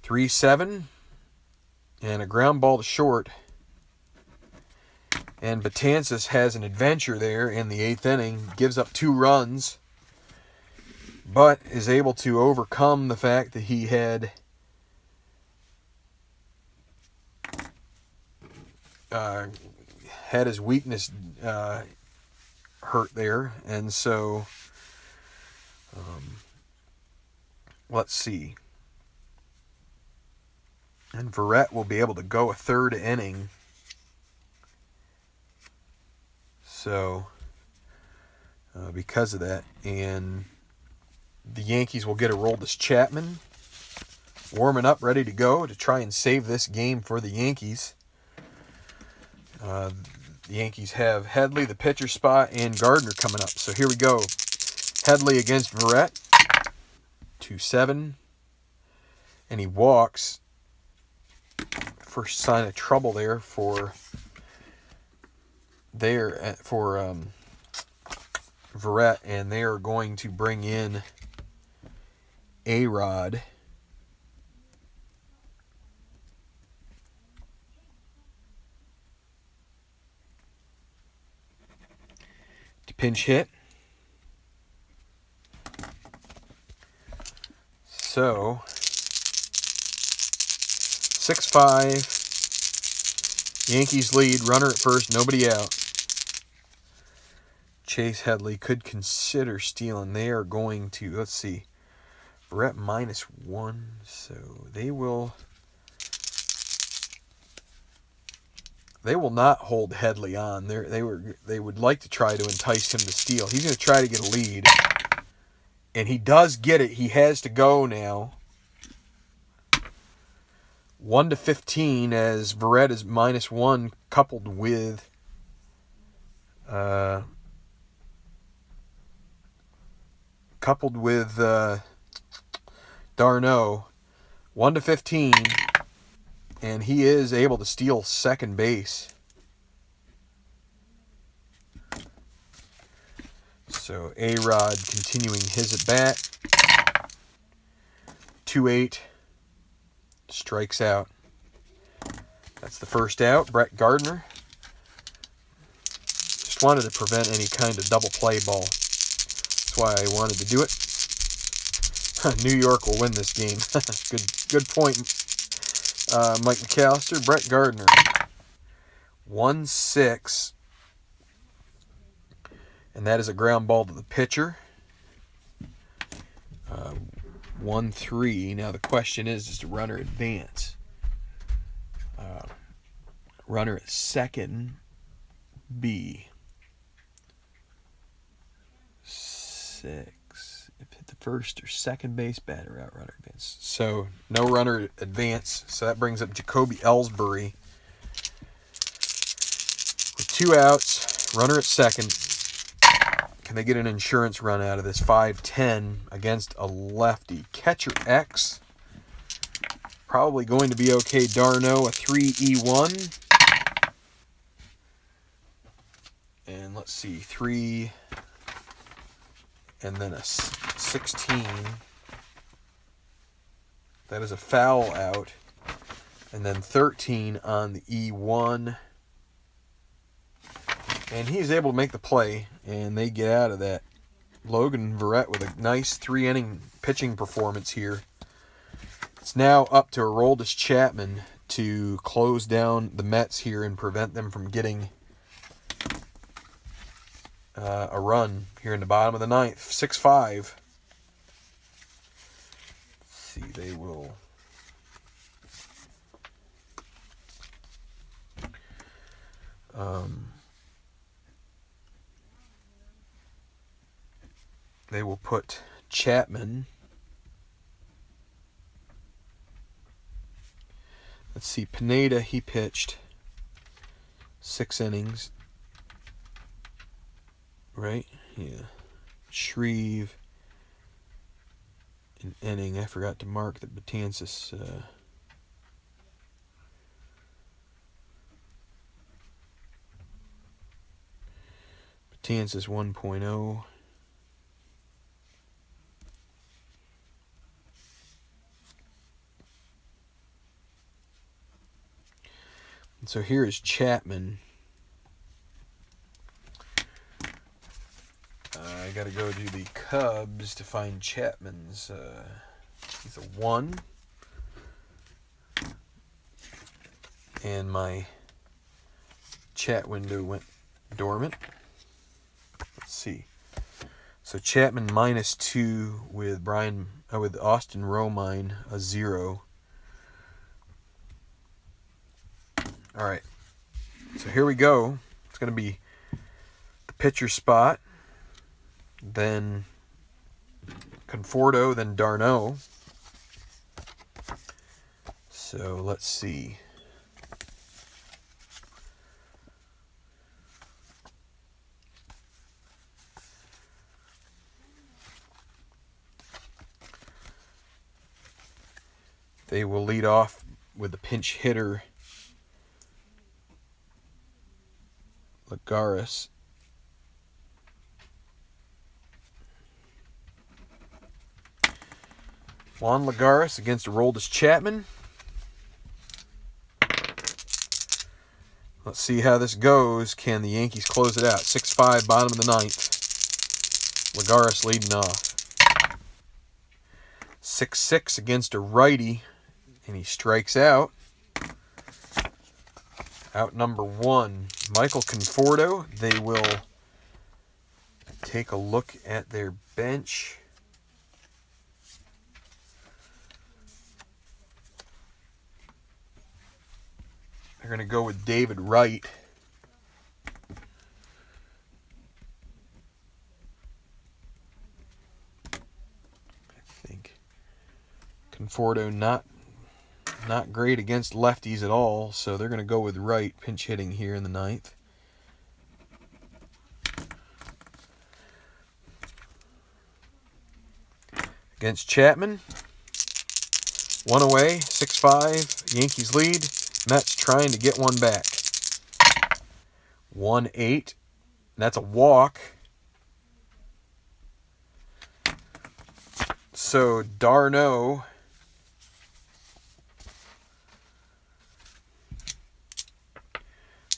3-7, and a ground ball to short. And Betances has an adventure there in the 8th inning, gives up 2 runs, but is able to overcome the fact that he had his weakness hurt there. And so, let's see. And Verrett will be able to go a 3rd inning. So, because of that. And the Yankees will get a Aroldis Chapman warming up, ready to go to try and save this game for the Yankees. The Yankees have Headley, the pitcher spot, and Gardner coming up. So here we go. Headley against Verrett. 2-7. And he walks. First sign of trouble there for Verrett. And they are going to bring in A-Rod. Pinch hit. So 6-5. Yankees lead. Runner at first. Nobody out. Chase Headley could consider stealing. They are going to, let's see, we're at -1. So they will not hold Headley on. They would like to try to entice him to steal. He's going to try to get a lead. And he does get it. He has to go now. 1-15 as Verrett is -1, coupled with d'Arnaud. 1-15. And he is able to steal second base. So A-Rod continuing his at-bat. 2-8. Strikes out. That's the first out. Brett Gardner. Just wanted to prevent any kind of double play ball. That's why I wanted to do it. New York will win this game. Good point. Mike McAllister, Brett Gardner. 1-6. And that is a ground ball to the pitcher. 1-3. Now the question is, does the runner advance? Runner at second, B. 6. Hit the first or second base, batter out, runner advance. So no runner advance. So that brings up Jacoby Ellsbury with 2 outs, runner at second. Can they get an insurance run out of this? 5-10 against a lefty. Catcher X. Probably going to be okay. Darno, a 3-E1. And let's see, 3, and then a 16. That is a foul out. And then 13 on the E1. And he's able to make the play, and they get out of that. Logan Verrett with a nice 3-inning pitching performance here. It's now up to Aroldis Chapman to close down the Mets here and prevent them from getting a run here in the bottom of the ninth. 6-5. Let's see, they will... they will put Chapman. Let's see, Pineda, he pitched 6 innings. Right? Yeah. Shreve, an inning. I forgot to mark that Betances... Betances 1.0. And so here is Chapman. I got to go to the Cubs to find Chapman's. He's a 1. And my chat window went dormant. Let's see. So Chapman -2 with with Austin Romine, a 0. All right. So here we go. It's going to be the pitcher spot, then Conforto, then Darno. So let's see. They will lead off with the pinch hitter, Lagares. Juan Lagares against Aroldis Chapman. Let's see how this goes. Can the Yankees close it out? 6-5, bottom of the ninth. Lagares leading off. 6-6 against a righty, and he strikes out. Out number 1, Michael Conforto. They will take a look at their bench. They're going to go with David Wright. I think Conforto not great against lefties at all, so they're going to go with Wright pinch hitting here in the ninth. Against Chapman, 1 away, 6-5, Yankees lead. Mets trying to get one back. 1-8, that's a walk. So Darno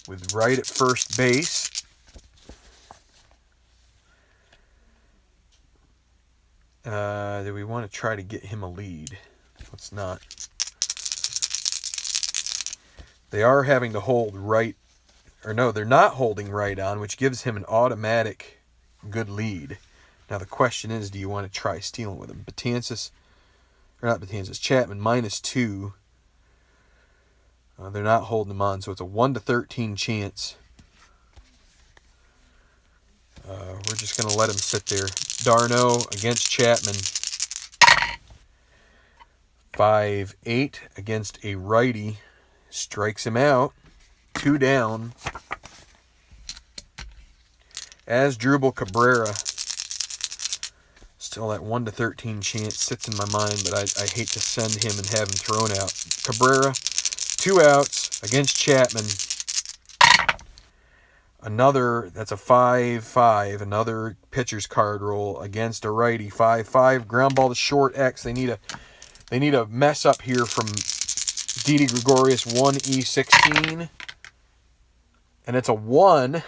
with Wright at first base. Do we want to try to get him a lead? Let's not. They are having to hold Wright, or no, they're not holding Wright on, which gives him an automatic good lead. Now the question is, do you want to try stealing with him? Chapman -2. They're not holding him on, so it's a 1 to 13 chance. We're just going to let him sit there. Darno against Chapman. 5-8 against a righty. Strikes him out. 2 down. Asdrubal Cabrera. Still that 1 to 13 chance sits in my mind, but I hate to send him and have him thrown out. Cabrera, 2 outs against Chapman. Another, that's a 5-5. Another pitcher's card roll against a righty. 5-5. Ground ball to short X. They need a mess up here from Didi Gregorius. 1E16. And it's a 1.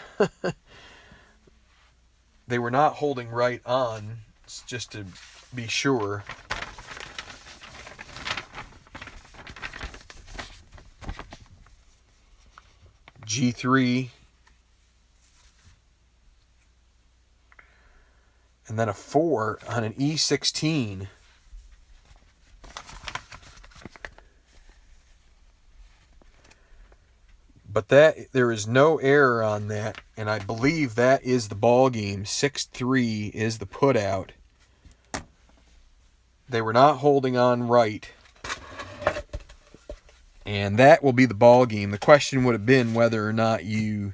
They were not holding right on, just to be sure. G3. And then a 4 on an E16. But there is no error on that, and I believe that is the ball game. 6-3 is the putout. They were not holding on right, and that will be the ball game. The question would have been whether or not you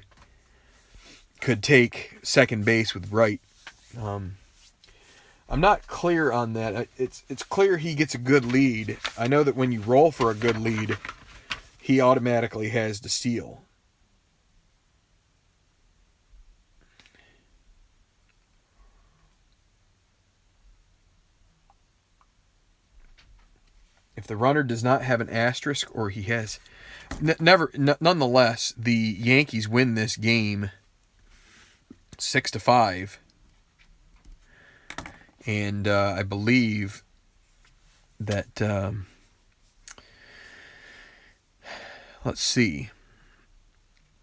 could take second base with right. I'm not clear on that. It's clear he gets a good lead. I know that when you roll for a good lead, he automatically has to steal. If the runner does not have an asterisk, or he has... Nonetheless, the Yankees win this game 6-5. And I believe that... let's see.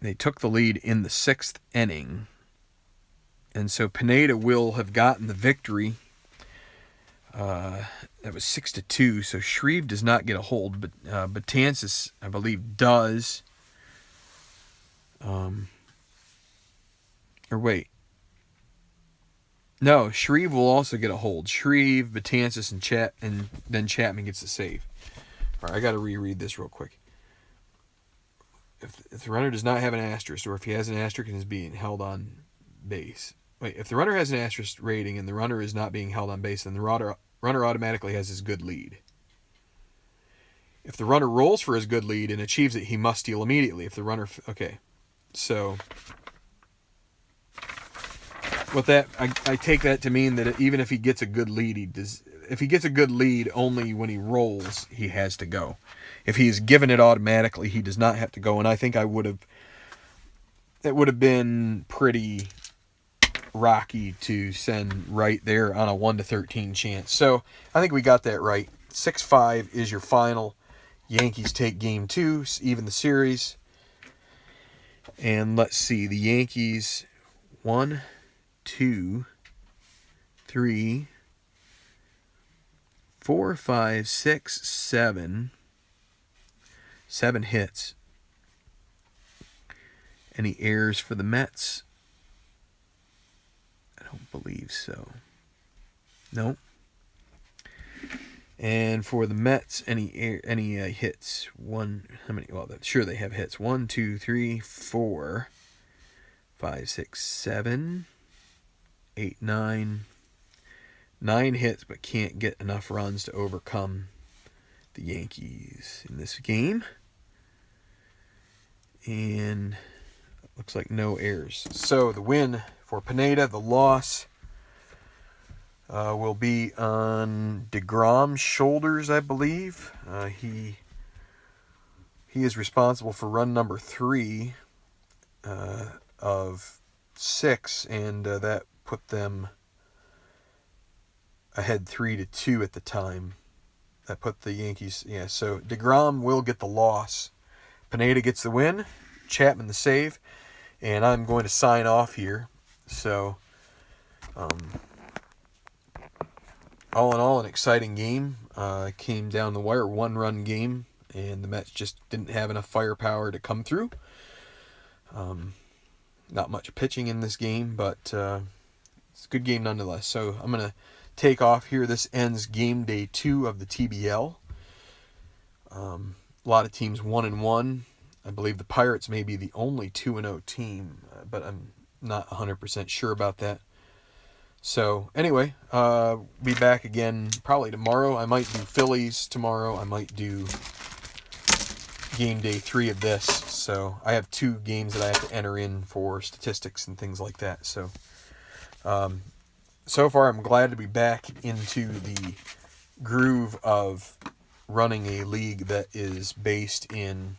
They took the lead in the 6th inning. And so Pineda will have gotten the victory. That was 6-2. So Shreve does not get a hold, but Betances, I believe, does. Or wait. No, Shreve will also get a hold. Shreve, Betances, and then Chapman gets the save. All right, I got to reread this real quick. If the runner does not have an asterisk, or if he has an asterisk and is being held on base. Wait, if the runner has an asterisk rating and the runner is not being held on base, then the runner automatically has his good lead. If the runner rolls for his good lead and achieves it, he must steal immediately. If the runner... Okay, so... With that, I take that to mean that even if he gets a good lead, if he gets a good lead, only when he rolls, he has to go. If he's given it automatically, he does not have to go. And I think it would have been pretty rocky to send right there on a 1 to 13 chance. So I think we got that right. 6-5 is your final. Yankees take game 2, even the series. And let's see, the Yankees 1, 2, 3, 4, 5, 6, 7. 7 hits. Any errors for the Mets? I don't believe so. Nope. And for the Mets, any hits? How many? Well, sure they have hits. 1, 2, 3, 4, 5, 6, 7, 8, 9. 9 hits, but can't get enough runs to overcome the Yankees in this game. And looks like no errors. So the win for Pineda, the loss will be on DeGrom's shoulders, I believe. He is responsible for run number 3 of 6, and that put them ahead 3-2 at the time. That put the Yankees, so DeGrom will get the loss. Pineda gets the win, Chapman the save, and I'm going to sign off here. So, all in all, an exciting game. Came down the wire, 1-run game, and the Mets just didn't have enough firepower to come through. Not much pitching in this game, but it's a good game nonetheless. So I'm going to take off here. This ends game day 2 of the TBL. A lot of teams 1-1. I believe the Pirates may be the only 2-0 team, but I'm not 100% sure about that. So anyway, be back again probably tomorrow. I might do Phillies tomorrow. I might do game day 3 of this. So I have 2 games that I have to enter in for statistics and things like that. So so far I'm glad to be back into the groove of running a league that is based in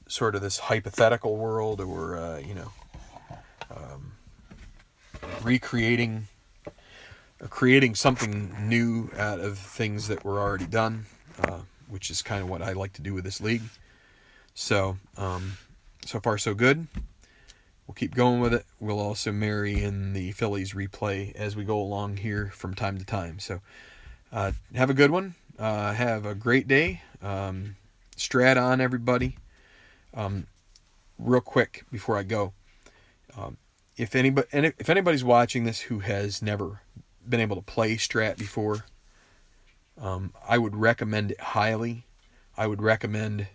sort of this hypothetical world, or recreating or creating something new out of things that were already done, which is kind of what I like to do with this league. So so far so good. We'll keep going with it. We'll also marry in the Phillies replay as we go along here from time to time. So have a good one. Have a great day. Strat on, everybody. Real quick before I go, if anybody's watching this who has never been able to play Strat before, I would recommend it highly. I would recommend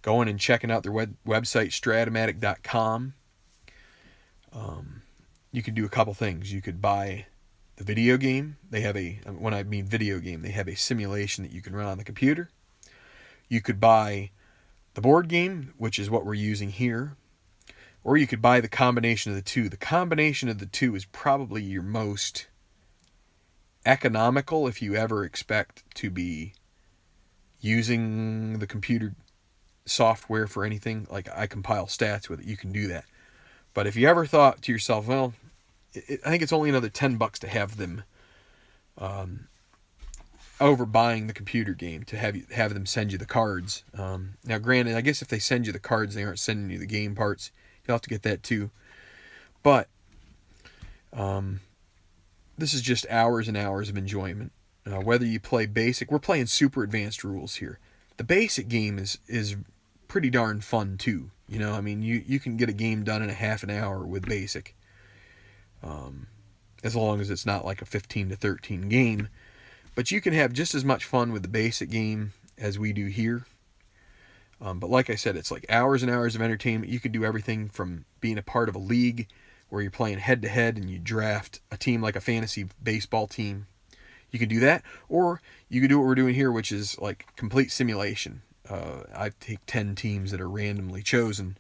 going and checking out their website, Stratomatic.com. You could do a couple things. You could buy the video game. They have when I mean video game, they have a simulation that you can run on the computer. You could buy the board game, which is what we're using here. Or you could buy the combination of the two. The combination of the two is probably your most economical if you ever expect to be using the computer software for anything. Like I compile stats with it. You can do that. But if you ever thought to yourself, well, I think it's only another $10 to have them over buying the computer game, to have them send you the cards. Now, granted, I guess if they send you the cards, they aren't sending you the game parts. You'll have to get that too. But this is just hours and hours of enjoyment. Whether you play basic, we're playing super advanced rules here. The basic game is pretty darn fun too. You know, I mean, you can get a game done in a half an hour with basic. As long as it's not like a 15 to 13 game. But you can have just as much fun with the basic game as we do here. But like I said, it's like hours and hours of entertainment. You can do everything from being a part of a league where you're playing head-to-head and you draft a team like a fantasy baseball team. You can do that. Or you can do what we're doing here, which is like complete simulation. I take 10 teams that are randomly chosen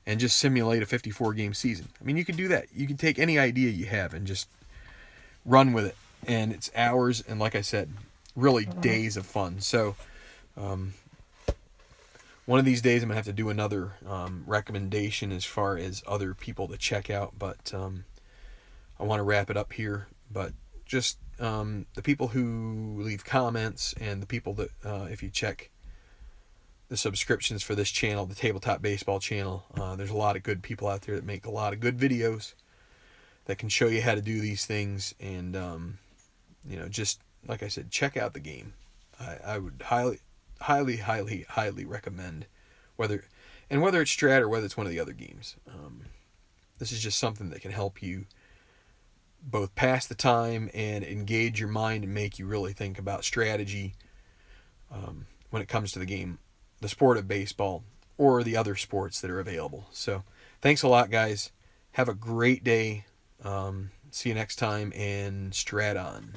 and just simulate a 54-game season. I mean, you can do that. You can take any idea you have and just run with it. And it's hours and, like I said, really days of fun. So one of these days I'm going to have to do another recommendation as far as other people to check out. But I want to wrap it up here. But just the people who leave comments and the people that, if you check the subscriptions for this channel, the Tabletop Baseball channel, there's a lot of good people out there that make a lot of good videos that can show you how to do these things. And just like I said, check out the game. I would highly recommend, whether it's Strat or whether it's one of the other games. This is just something that can help you both pass the time and engage your mind and make you really think about strategy when it comes to the game, the sport of baseball, or the other sports that are available. So thanks a lot, guys. Have a great day. See you next time, and Strat on.